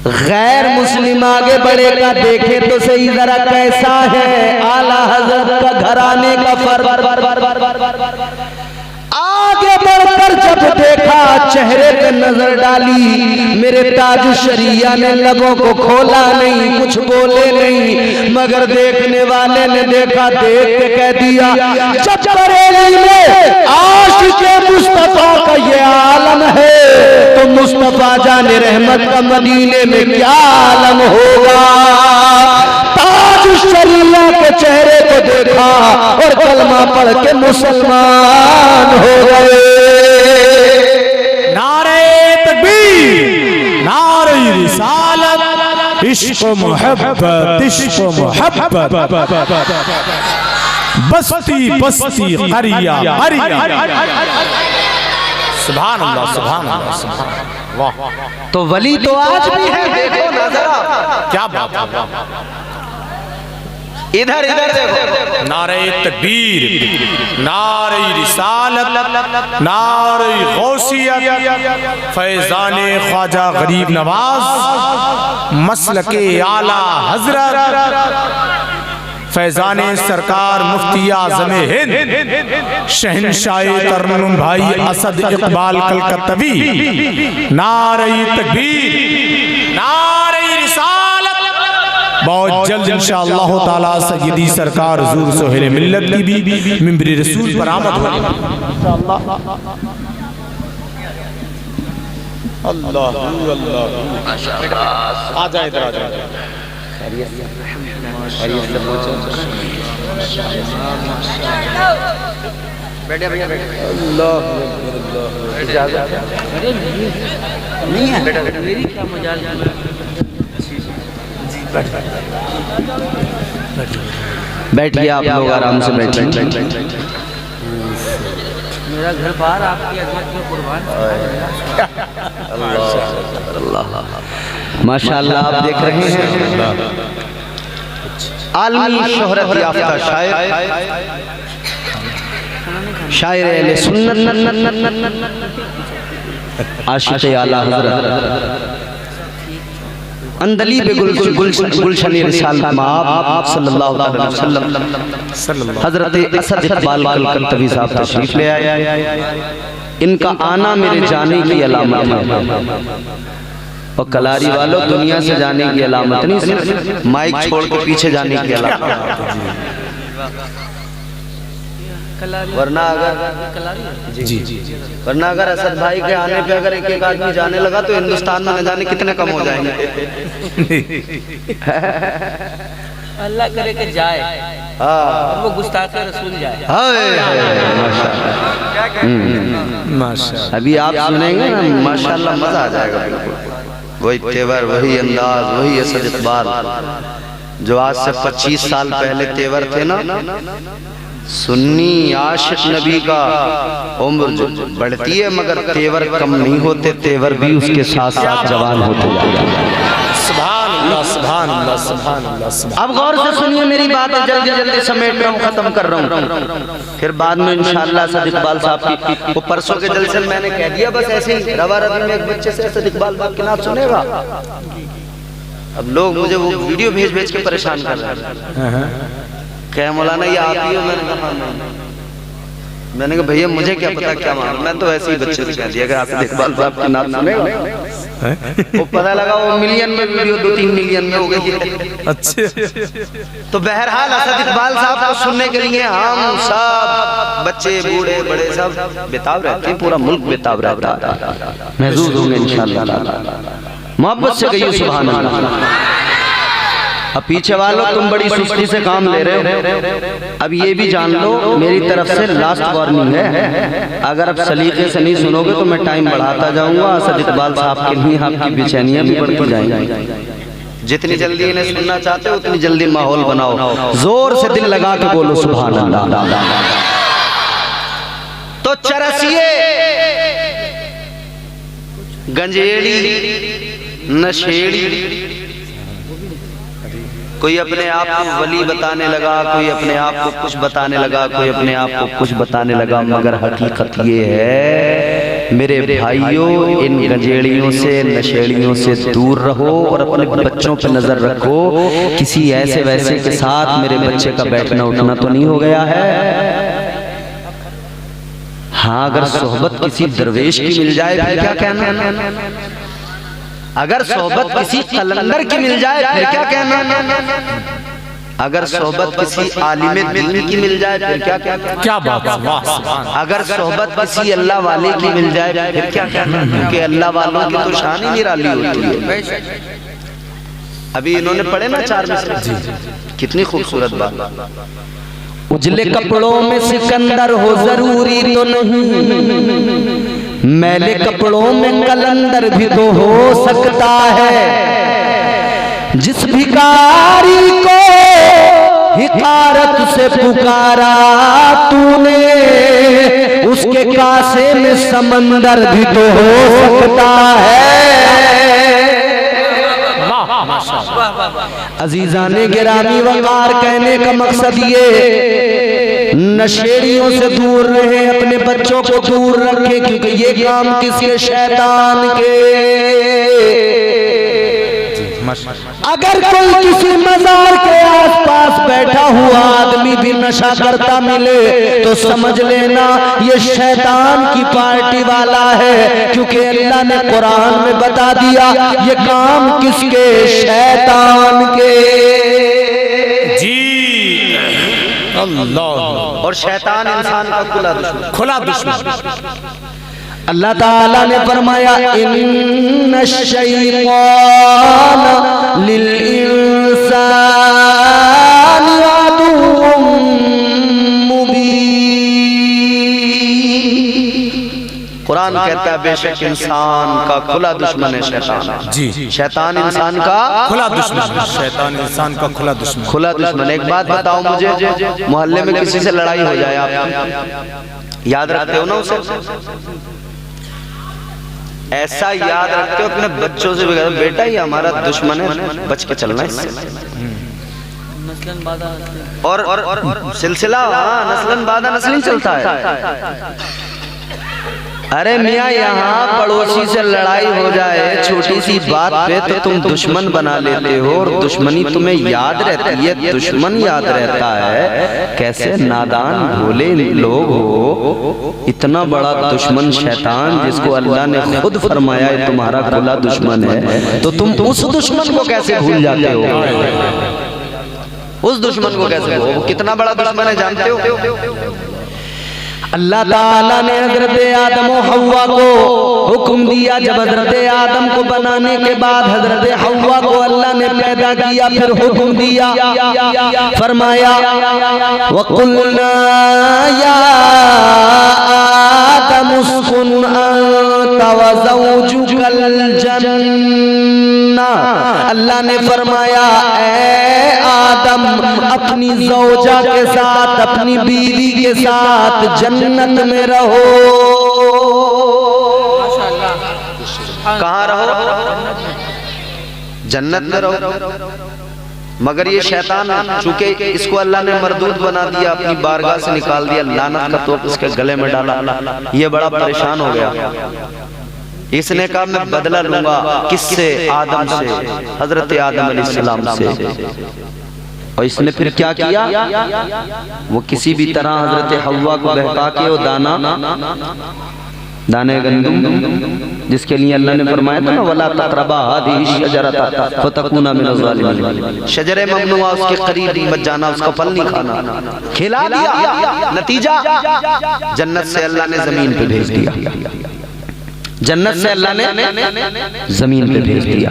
गैर मुस्लिम आगे बढ़ेगा, देखे तो सही जरा कैसा है। आला हजरत का घराने का फर्ज। आगे बढ़कर जब देखा, चेहरे पे नजर डाली, मेरे ताजुश शरिया ने लबों को खोला नहीं, कुछ बोले नहीं, मगर देखने वाले ने देखा, देख के कह दिया, जब बरेली में आशिक़े मुस्तफा का ये आलम है, तो मुस्तफा जाने रहमत का मदीने में क्या आलम होगा। ताजुश शरिया के चेहरे को देखा और कलमा पढ़ के मुसलमान हो गए। नारे तकबीर, नारे रिसालत, इश्क मोहब्बत, इश्क मोहब्बत, बस्ती बस्ती करिया करिया। सुभान अल्लाह, सुभान अल्लाह, सुभान अल्लाह। वाह, तो वली तो आज भी है, देखो ना जरा, क्या बात है। इधर इधर देखो। नारे तकबीर, नारे रिसालत, नारे गौसियत, फैजाने ख्वाजा गरीब नवाज, मसलके आला हजरत, फैजाने सरकार मुफ्ती आज़म हिंद, शहंशाह तरन्नुम भाई असद इकबाल कलकत्तवी। नारे तकबीर, नारे रिसालत। बहुत जल्द इंशाअल्लाह ताला सय्यदी सरकार हुजूर सोहेल मिल्लत की भी मिंबर रसूल पर आमद होगी इंशाअल्लाह। अल्लाह अल्लाह, माशाअल्लाह। आ जाए, इधर आ जाए। बैठे भैया, बैठे। अल्लाह इजाज़त नहीं है, मेरी क्या मजाल। बैठिए आप लोग आराम से बैठिए। मेरा घर बाहर आपकी अजमत में कुर्बान। माशाअल्लाह आप देख रहे हैं आलमी शोहरत याफ्ता शायर अहले सुन्नत आशिक़ आला हज़रत अंदली बे गुलशन रिसालत माब सल्लल्लाहु अलैहि वसल्लम हज़रत असद इक़बाल कलकत्तवी साहब तशरीफ ले आए। इनका आना मेरे जाने की अलामत है। और कलारी वालों, दुनिया से जाने की अलामत नहीं, सिर्फ माइक छोड़ के पीछे जाने की अलामत। वरना अगर वरना अगर असद भाई के आने पे अगर एक एक आदमी जाने लगा तो हिंदुस्तान में न जाने कितने कम हो जाएंगे। अल्लाह करे कि जाए और वो गुस्ताखे रसूल जाए। माशाअल्लाह। अभी आप सुनेंगे ना माशाअल्लाह मजा आ जाएगा। बिल्कुल वही तेवर, वही अंदाज, वही असद इक़बाल जो आज से 25 साल पहले तेवर थे ना। सुन्नी आशिक नबी का उम्र जो बढ़ती है मगर तेवर कम नहीं होते, तेवर भी उसके साथ साथ जवान होते जाते हैं। सुभान अल्लाह, सुभान अल्लाह, सुभान अल्लाह, सुभान। अब गौर से सुनिए मेरी बात, जल्दी जल्दी समेट रहा हूँ, खत्म कर रहा हूँ। फिर बाद में इंशाअल्लाह असद इक़बाल साहब की वो परसों के जलसे में मैंने कह दिया बस ऐसे ही रवा रवी में एक बच्चे से असद इक़बाल की नात सुनेगा। अब लोग मुझे वो वीडियो भेज भेज के परेशान कर रहे हैं। क्या मौलाना ये आप ही हो? मैंने कहा भैया मुझे क्या पता क्या मालूम, मैं तो ऐसे ही बच्चे से कह दिया कि असद इक़बाल साहब की नात सुनेगा। वो पता लगा वो मिलियन में वीडियो 2-3 मिलियन में हो गई है। अच्छे। तो बहरहाल असद इक़बाल साहब को सुनने के लिए हम सब बच्चे बूढ़े बड़े सब बेताब रहते हैं, पूरा मुल्क बेताब रहता है। महसूस होंगे इंशाअल्लाह। मोहब्बत से कहिए सुभान अल्लाह। अब पीछे वालों तुम बड़ी सुस्ती से काम ले रहे हो। अब ये भी जान लो मेरी तरफ से लास्ट वार्निंग है, अगर अब सलीके से नहीं सुनोगे तो मैं टाइम बढ़ाता जाऊंगा। असद इक़बाल साहब के लिए आपकी बेचैनियां भी बढ़ती जाएंगी। जितनी जल्दी इन्हें सुनना चाहते हो उतनी जल्दी माहौल बनाओ, जोर से दिल लगा के बोलो सुभान अल्लाह। तो चरसिए, गंजेड़ी, नशेड़ी, कोई अपने आप को वली बताने लगा, कोई अपने आप को कुछ बताने लगा, कोई अपने आप को कुछ बताने लगा, मगर हकीकत ये है मेरे भाइयों इन गंजेड़ियों से नशेड़ियों से दूर रहो और अपने बच्चों पर नजर रखो। किसी ऐसे वैसे के साथ मेरे बच्चे का बैठना उठना तो नहीं हो गया है। हाँ अगर सोहबत किसी दरवेश की मिल जाए फिर क्या कहना, अगर सोहबत किसी कलंदर की मिल जाए फिर क्या कहना, अगर सोहबत किसी आलिम दीन की मिल जाए फिर क्या कहना, क्या बात है, वाह सुभान। अगर सोहबत किसी अल्लाह वाले की मिल जाए फिर क्या कहना, क्योंकि अल्लाह वालों की तो शान ही निराली होती है। अभी इन्होंने पढ़े ना 4 मिसरे, कितनी खूबसूरत बात। उजले कपड़ों में सिकंदर हो जरूरी तो नहीं, मैले कपड़ों में कलंदर भी तो हो सकता है। जिस भिखारी को हिकारत से पुकारा तूने, उसके कासे में समंदर भी तो हो सकता है। अजीजाने गिरामी वकार कहने का मकसद ये, नशेड़ियों से दूर रहे, अपने बच्चों को दूर रखें, क्योंकि ये काम किसी शैतान के। अगर कोई किसी मजार के आसपास बैठा हुआ आदमी भी नशा करता मिले तो समझ लेना ये शैतान की पार्टी वाला है, क्योंकि अल्लाह ने कुरान में बता दिया ये काम किसके, शैतान के। जी अल्लाह। और शैतान इंसान का खुला दुश्मन। अल्लाह ताला ने फरमाया इन्ना शैतान लिल इंसानी अदुव्वुम मुबीन। कुरान कहता है बेशक इंसान का खुला दुश्मन है शैतान। जी, शैतान इंसान का खुला दुश्मन, शैतान इंसान का खुला दुश्मन। खुला दुश्मन। एक बात बताओ मुझे, मोहल्ले में किसी से लड़ाई हो जाए, आप याद रखते हो ना उसे? ऐसा याद रखते हो अपने बच्चों से भी, बेटा ये हमारा दुश्मन है, बच के चलना इससे। और सिलसिला नस्लन बादा नस्ली चलता है। अरे मियाँ यहाँ पड़ोसी से लड़ाई हो जाए छोटी सी बात पे तो तुम दुश्मन बना लेते हो, और दुश्मनी तुम्हें याद रहती है, दुश्मन याद रहता है। कैसे नादान भोले लोग हो, इतना बड़ा दुश्मन शैतान जिसको अल्लाह ने खुद फरमाया है तुम्हारा खुला दुश्मन है, तो तुम उस दुश्मन को कैसे भूल जाते हो? उस दुश्मन को कैसे, वो कितना बड़ा दुश्मन है जानते हो? अल्लाह ताला ने हजरत आदम और हव्वा को हुक्म दिया, जब हजरत आदम को बनाने के बाद हजरत हव्वा को अल्लाह ने पैदा किया, फिर हुक्म दिया, फरमाया वकुल्ना या आदम उस्कुन अंता व ज़ौजुकल जन्ना। अल्लाह ने फरमाया ऐ आदम अपनी ज़ौजा के साथ, अपनी बीवी के साथ जन्नत में रहो। कहाँ रहो? जन्नत में रहो। मगर ये शैतान चूंकि इसको अल्लाह ने मरदूद बना दिया, अपनी बारगाह से निकाल दिया, लानत का तोप इसके गले में डाला, ये बड़ा परेशान हो गया। इसने कहा मैं बदला लूंगा किससे? आदम से, हजरत आदम अलैहिस्सलाम से। और इसने फिर क्या किया? वो किसी भी तरह हजरत हव्वा को बहका के वो दाने गंदुम जिसके लिए अल्लाह ने फरमाया था ना वला तक़रबा हादिही शजरता फतकूना मिनज़ ज़ालिमीन, शजरे ममनुआ उसके करीब मत जाना, उसका फल नहीं खाना। खिला दिया, नतीजा जन्नत से अल्लाह ने जमीन पे भेज दिया, जन्नत से अल्लाह ने जमीन पे भेज दिया।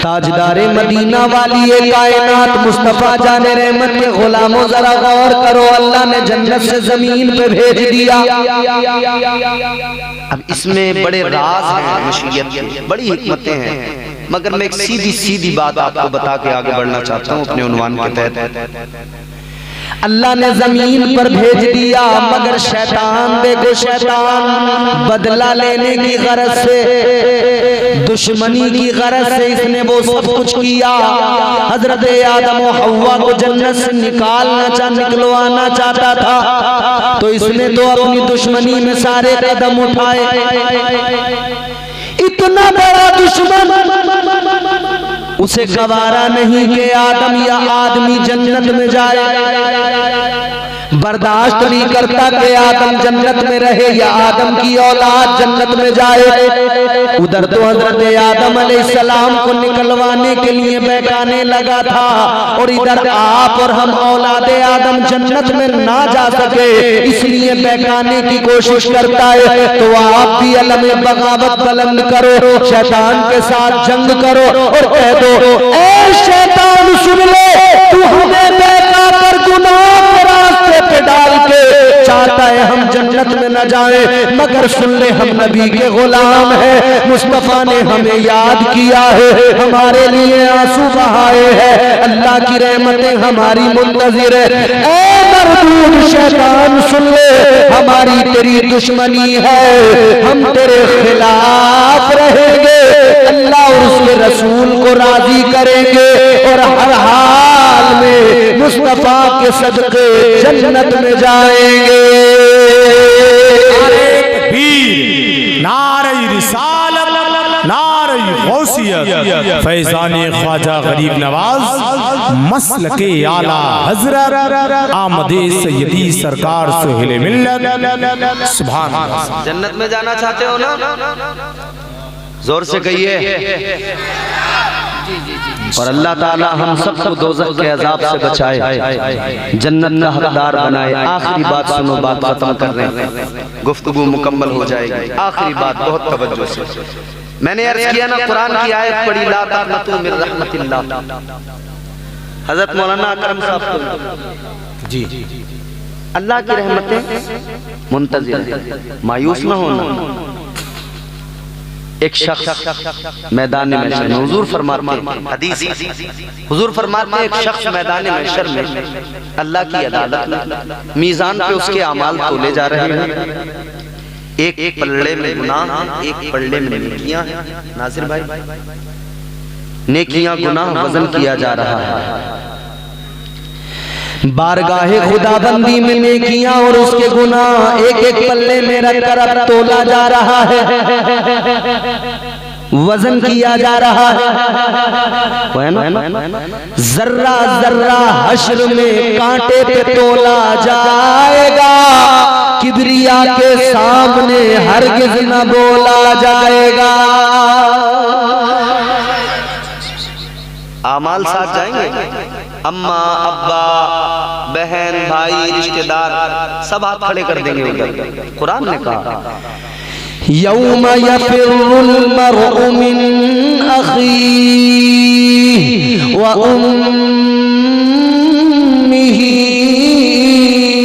ताजदारे मदीना वाली ये कायनात मुस्तफा जाने रहमत के गुलामों जरा गौर करो, अल्लाह ने जन्नत से जमीन पे भेज दिया। अब इसमें बड़े राज हैं मशीयत के, बड़ी हिकमतें हैं, मगर मैं एक सीधी सीधी बात आपको बता के आगे बढ़ना चाहता हूँ अपने उन्वान के तहत। अल्लाह ने जमीन पर भेज दिया, मगर शैतान देखो, शैतान बदला लेने की गरज से, दुश्मनी की गरज से इसने वो सब कुछ किया। हजरत आदम और हव्वा को जन्नत से निकलवाना चाहता था, तो इसने तो अपनी दुश्मनी में सारे कदम उठाए। इतना बड़ा दुश्मन उसे गवारा नहीं कि आदम या आदमी जन्नत में जाए, बर्दाश्त नहीं करता कि आदम जन्नत में रहे या आदम की औलाद जन्नत में जाए। उधर तो हजरत आदम अलैहिस्सलाम को निकलवाने के लिए बहकाने लगा था, और इधर आप और हम औलाद आदम जन्नत में ना जा सके इसलिए बहकाने की कोशिश करता है। तो आप भी अलम बगावत बुलंद करो, शैतान के साथ जंग करो और कह दो ऐ शैतान सुन ले, तू हमें बहका कर गुनाह के रास्ते पे डाल के चाहता है हम जन्नत में न जाए, मगर सुन ले हम नबी के गुलाम हैं, मुस्तफा ने हमें याद किया है, हमारे लिए आंसू बहाए हैं, अल्लाह की रहमतें हमारी मुंतजिर है। ऐ मरदूद शैतान सुन ले, हमारी तेरी दुश्मनी है, हम तेरे खिलाफ रहेंगे, अल्लाह और उसके रसूल को राजी करेंगे और हर हाल में मुस्तफा के सदके जन्नत में जाएंगे। नारे रिसालत, नारे गौसियत, फैज़ाने ख्वाजा गरीब नवाज, मसलके आला हज़रत आमदे सय्यदी सरकार सोहेल मिल्लत। सुभान अल्लाह। जन्नत में जाना चाहते हो ना? जोर से कहिए। और अल्लाह ताला हम सबको दोज़ख के अज़ाब से बचाए, जन्नत का हकदार बनाए। आखिरी बात सुनो, बात खत्म कर रहे हैं, गुफ्तगू मुकम्मल हो जाएगी। आखिरी बात बहुत तवज्जो से, मैंने अर्ज़ किया ना कुरान की आयत पढ़ी, ला तक़नतू मिन रहमतिल्लाह। हज़रत मौलाना अकरम साहब जी अल्लाह की रहमतें मुंतज़िर, मायूस न होना। एक शख्स मैदान महशर में, हुजूर फरमाते हैं, हदीस हुजूर फरमाते हैं, एक शख्स मैदान महशर में अल्लाह की अदालत में मीज़ान पे उसके अमाल तोले जा रहे हैं। एक पल्ले में गुनाह, एक पल्ले में नेकियां। नासिर भाई, नेकियां गुनाह वजन किया जा रहा है। बारगाहे खुदाबंदी में नेकियां और उसके गुनाह एक एक पल्ले में रख कर तोला जा रहा है, वजन किया जा रहा है। जर्रा जर्रा हश्र में कांटे पे तोला जाएगा, किबरिया के सामने हरगिज न बोला जाएगा। आमाल साथ जाएंगे, अम्मा अब्बा बहन भाई रिश्तेदार सब हाथ खड़े कर देंगे उधर। कुरान ने कहा यौम यफिरुल मर्उ मिन अखीही व उम्मिही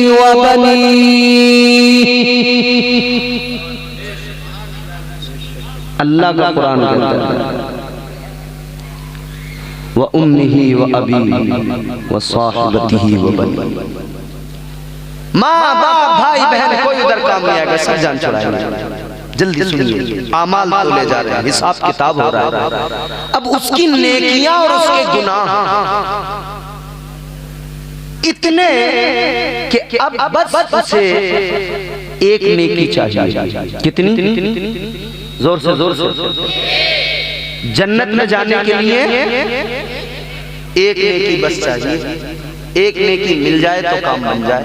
व बनीही। अल्लाह का कुरान कहता है व उम्मिही व अबी व साहिबतिही व बनी। माँ बाप भाई बहन कोई उधर काम नहीं आएगा, सब जान छुड़ाएंगे। जल्दी सुनिए, आमाल तोले जा रहे हैं, हिसाब किताब हो रहा है। अब उसकी नेकियां और उसके गुनाह इतने कि अब बस उसे एक नेकी चाहिए। कितनी? जोर से जोर से। जन्नत में जाने के लिए एक नेकी बस चाहिए। एक नेकी मिल जाए तो काम बन जाए,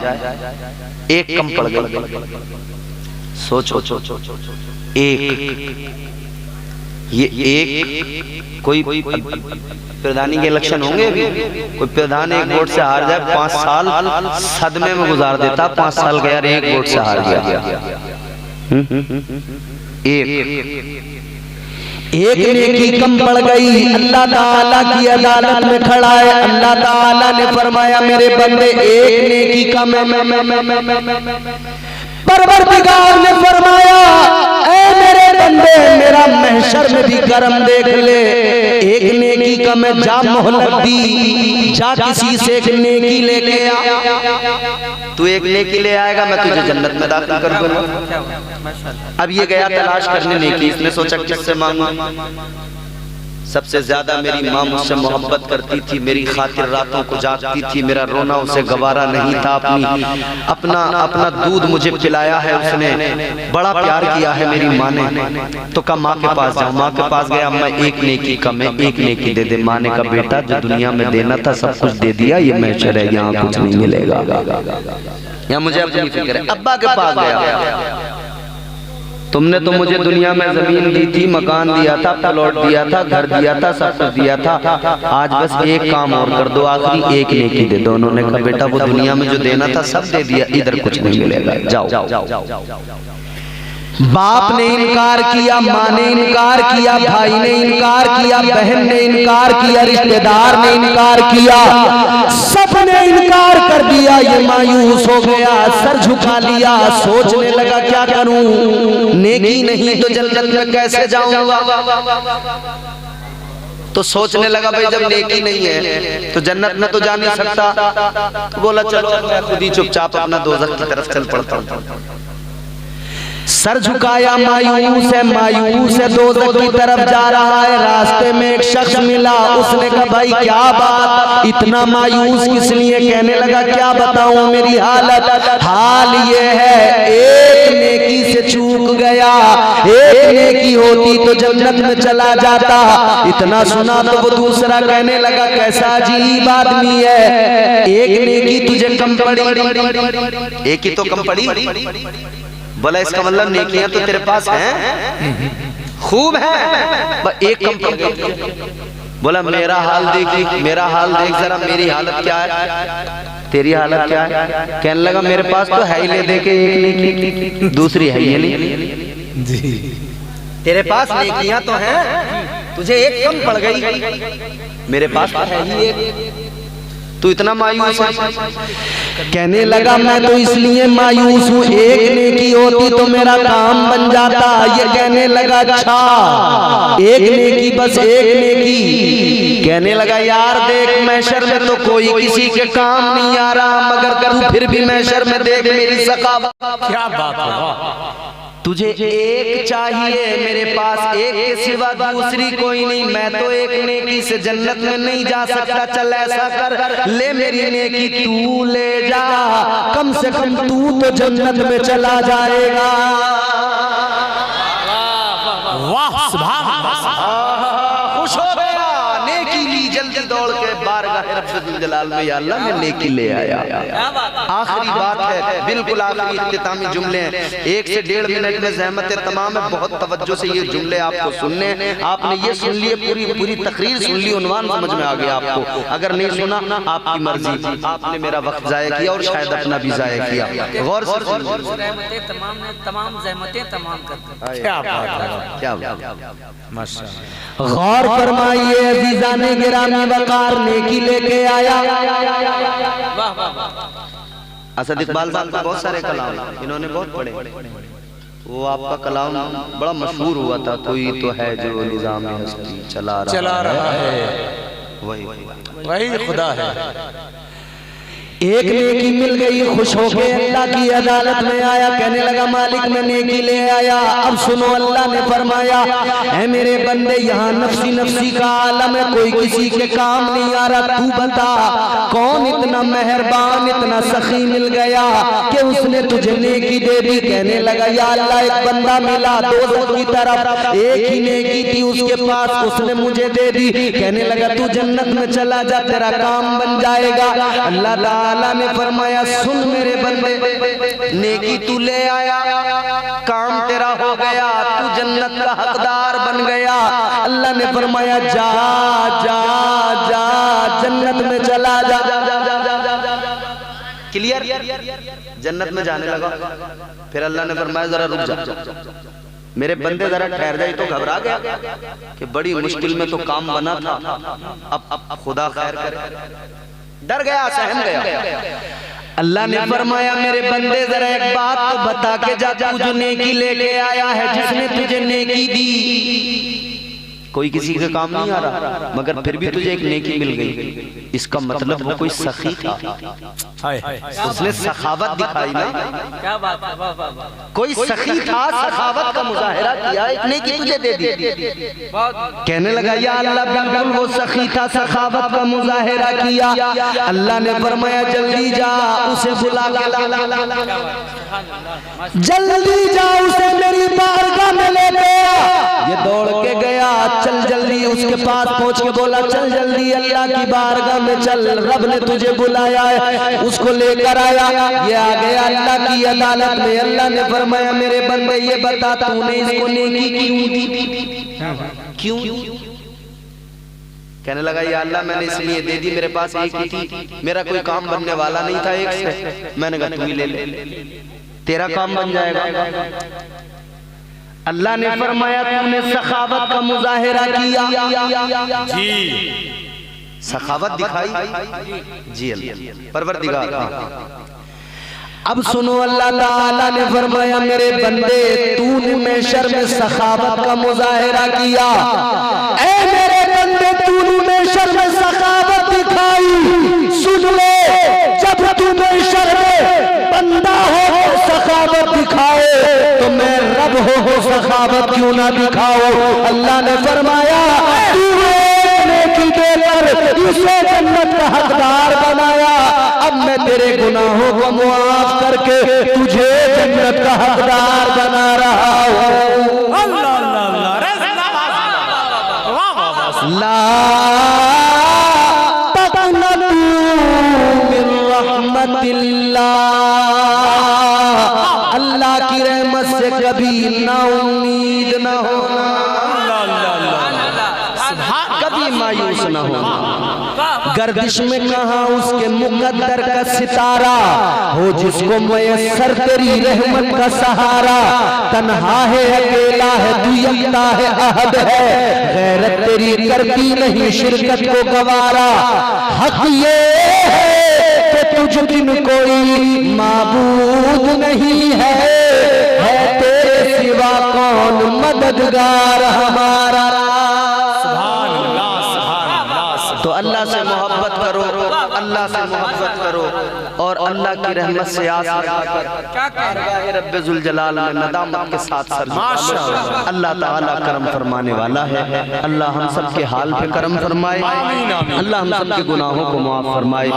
एक कम पड़ गई। सोचो, एक ये एक कोई प्रधानी के इलेक्शन होंगे अभी, कोई प्रधान एक वोट से हार जाए 5 साल सदमे में गुजार देता। 5 साल का यार एक वोट से हार गया। एक नेकी कम पड़ गई, अल्लाह ताला की अदालत में खड़ा है। अल्लाह ताला ने फरमाया मेरे बंदे एक नेकी कम है। परवरदिगार ने फरमाया ऐ मेरे बंदे मेरा महशर में भी करम देख ले। एक नेकी का मैं जा मोहलत दी, जा किसी से एक नेकी लेके आ। तू एक नेकी ले आएगा, मैं तुझे जन्नत में दाखिल कर दूंगा। अब ये गया तलाश करने नेकी, इसने सोचा किससे मांगू। सबसे ज्यादा मेरी माँ मुझसे मोहब्बत करती थी, मेरी खातिर रातों को जागती थी, मेरा रोना उसे गवारा नहीं था। अपना दूध मुझे पिलाया है उसने, बड़ा प्यार किया है मेरी माँ ने। तो कहा माँ के पास जाऊँ। माँ के पास गया, अम्मा एक नेकी कम है, एक नेकी दे दे। माँ ने कहा बेटा जो दुनिया में देना था सब कुछ दे दिया, ये महशर है, यहाँ कुछ नहीं मिलेगा, यहाँ मुझे अपनी फिक्र है। अब्बा के पास गया, तुमने तो मुझे दुनिया में जमीन दी थी, मकान दिया था, प्लॉट दिया था, घर दिया था, सब कुछ दिया था। आज बस एक काम और कर दो, आखिरी एक नेकी दे दो। उन्होंने कहा बेटा वो दुनिया में जो देना था सब दे दिया, इधर कुछ नहीं मिलेगा, जाओ। बाप ने इनकार किया, माँ ने इनकार किया, भाई ने इनकार किया, बहन ने इनकार किया, रिश्तेदार ने इनकार किया, सबने इनकार कर दिया। ये मायूस हो गया, सर झुका लिया, सोचने लगा क्या करूं, नेकी नहीं तो जन्नत में कैसे जाऊंगा। तो सोचने लगा भाई जब नेकी नहीं है तो जन्नत में तो जा नहीं सकता। तो बोला चलो मैं खुद ही चुपचाप अपना दोज़ख की तरफ चल पड़ता हूं। सर झुकाया, मायूस है, दोज़ख की तरफ जा रहा है। रास्ते में एक शख्स मिला, उसने कहा भाई क्या बात, इतना मायूस किस लिए। कहने लगा क्या बताऊं मेरी हाल ये है, एक नेकी से चूक गया, एक नेकी होती तो जन्नत में चला जाता। इतना सुना तो वो दूसरा कहने लगा कैसा अजीब आदमी है, एक नेकी तुझे कम पड़ी, एक ही तो कम पड़ी। बोला इसका मतलब नेकियां तो तेरे पास हैं, खूब है, पर एक कम पड़ गई। बोला मेरा हाल देख, मेरा हाल देख जरा, मेरी हालत क्या है, तेरी हालत क्या है। कहने लगा मेरे पास तो है ही ले दे के एक नेकी, दूसरी है ये नहीं जी। तेरे पास नेकियां तो हैं, तुझे एक कम पड़ गई, मेरे पास तो है ही एक। तू इतना मायूस है? कहने लगा मैं तो इसलिए मायूस हूँ, एक नेकी होती तो मेरा काम बन जाता। ये कहने लगा अच्छा एक नेकी, बस एक नेकी। कहने लगा यार देख मैशर में तो कोई किसी के काम नहीं आ रहा, मगर तू फिर भी मैशर में देख मेरी सखावत। क्या बात है, तुझे एक चाहिए, मेरे पास एक के सिवा दूसरी कोई नहीं। मैं तो एक नेकी से जन्नत में नहीं जा सकता, चल ऐसा कर ले मेरी नेकी तू ले जा, कम से कम तू तो जन्नत में चला जाएगा। वाह सुभान अल्लाह। खुश हो गया, नेकी ली, जल्दी दौड़ के बारगाह रब्बुल जलाल में या अल्लाह मैं नेकी ले आया। आखिरी बात है, बिल्कुल आखिरी इख्तितामी जुमले हैं, 1 से 1.5 मिनट में ज़हमत तमाम है, बहुत तवज्जो से ये जुमले आपको सुनने। आपने ये सुन लिए, पूरी तकरीर सुन ली, उन्वान समझ में आ गया आपको। अगर नहीं सुना आपकी मर्जी, आपने मेरा वक्त जाया किया और शायद अपना भी जाया किया। गौर से तमाम ज़हमतें तमाम करते। क्या बात है, क्या माशाअल्लाह। गौर फरमाइए अज़ीज़ाने गिरामी वक़ार नेकी लेके आया। असद इकबाल साहब के बहुत सारे कलाम इन्होंने बहुत पढ़े। वो आपका कलाम बड़ा मशहूर हुआ था, कोई तो है जो निज़ाम हस्ती चला रहा है, वही खुदा है। एक नेकी मिल गई, खुश हो गए, अल्लाह की अदालत में आया, कहने लगा मालिक मैं नेकी ले आया। अब सुनो, अल्लाह ने फरमाया ऐ मेरे बंदे यहाँ नफ्सी नफ्सी का आलम है, कोई किसी के काम नहीं आ रहा, तू बता कौन इतना मेहरबान इतना सखी मिल गया कि उसने तुझे नेकी दे दी। कहने लगा या अल्लाह एक बंदा मिला दोज़ख की तरफ, एक ही नेकी थी उसके पास, उसने मुझे दे दी। कहने लगा तू जन्नत में चला जा, तेरा काम बन जाएगा। अल्लाह ताला ने फरमाया सुन मेरे बंदे, नेकी तू ले आया, काम तेरा हो गया, तू जन्नत का हकदार बन गया। अल्लाह ने फरमाया जा जा जा जन्नत में चला जा। क्लियर? जन्नत में जाने लगा। फिर अल्लाह ने फरमाया जरा रुक जा मेरे बंदे, जरा ठहर जाए। तो घबरा गया कि बड़ी मुश्किल में तो काम बना था, अब खुदा खैर करे, डर गया, सहम गया। अल्लाह ने फरमाया मेरे बंदे जरा एक बात तो बता के जा, तू जो नेकी लेके आया है, जिसने तुझे नेकी दी, कोई किसी के काम नहीं आ रहा, मगर फिर भी तुझे एक नेकी मिल गई, इसका मतलब वो कोई सखी था, उसने सखावत दिखाई ना। क्या बात है, वाह वाह वाह। कोई सखी था, सखावत का मुजाहिरा किया, एक नेकी तुझे दे दी। कहने लगा या अल्लाह बिल्कुल वो सखी था, सखावत का मुजाहिरा किया। अल्लाह ने फरमाया जल्दी जा उसे बुला के ला, जल्दी जा उसे मेरी बारगाह में ले गया। ये दौड़ के गया, चल जल्दी उसके पास पहुंच के बोला चल जल्दी अल्लाह की बारगाह में चल, रब ने तुझे बुलाया है। उसको लेकर आया, ये आ गया अल्लाह की अदालत में। अल्लाह ने फरमाया मेरे बंदे ये बता तूने इसको नेकी क्यों दी? क्यों? कहने लगा या अल्लाह मैंने इसलिए दे दी, मेरे पास एक ही थी, मेरा कोई काम बनने वाला नहीं था एक से, मैंने कहा तू ही ले ले, तेरा काम बन जाएगा। अल्लाह ने फरमाया तूने सखावत का मुजाहिरा किया जी, सखावत दिखाई जी अल्लाह परवरदिगार। अब सुनो अल्लाह ताला ने फरमाया मेरे बंदे तूने महशर में सखावत का मुजाहिरा किया, ऐ मेरे बंदे तूने महशर में सखावत दिखाई। सुन ले जब तू महशर में बंदा हो सखावत दिखाए तो मैं रब हो सखावत क्यों ना दिखाओ। अल्लाह ने फरमाया तू नेकी देकर इसे जन्नत का हकदार बनाया, अब मैं तेरे गुनाहों को मुआफ करके तुझे जन्नत का हकदार बना रहा हूँ। अल्लाह अल्लाह ला तक़नतू मिन रहमतिल्लाह, अल्लाह की रहमत से कभी ना उम्मीद ना होना, कभी मायूस ना होना। गर्दिश में कहा उसके मुकद्दर का सितारा, हो जिसको मयस्सर तेरी रहमत का सहारा। तन्हा है, अकेला है, तू यकता है, अहद है, गैरत तेरी करती नहीं शिरकत को गवारा। हक ये है कि तुझ बिन कोई माबूद नहीं है तेरे सिवा कौन मददगार हमारा। तो अल्लाह से मोहब्बत करो, अल्लाह से मोहब्बत करो और अल्लाह की रहमत से आस लगाकर क्या कह रहे हैं रब्बे जुल जलाल में नदामत के साथ सर झुकाओ। अल्लाह ताला करम फरमाने वाला है। अल्लाह हम सब के हाल पे करम फरमाए, अल्लाह हम सब के गुनाहों को माफ फरमाए।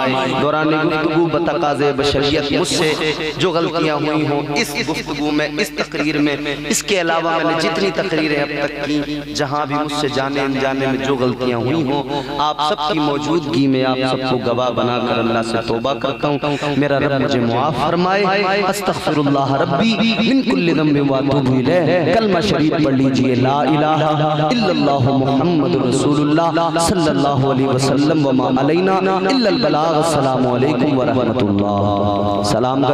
दौरान गुफ्तगू बतकाज़े बशरियत मुझसे जो गलतियाँ हुई हों इस गुफ्तगू में, इस तकरीर में, इसके अलावा मैंने जितनी तकरीरें अब तक की, जहाँ भी मुझसे जाने अनजाने में जो गलतियाँ हुई हों, आप सबकी मौजूदगी में आप सबको गवाह बनाकर अल्लाह से तौबा करता हूँ। मेरा रब मुझे मुआफ फरमाए। अस्तगफिरुल्लाह रब्बी मिन कुल्लि ज़ंबिन व अतूबु इलैह। कलमा शरीफ पढ़ लीजिए, ला इलाहा इल्लल्लाहु मुहम्मदुर रसूलुल्लाह सल्लल्लाहु अलैहि वसल्लम व मा अलैना इल्लल बलाग। अस्सलामु अलैकुम व रहमतुल्लाह। सलाम।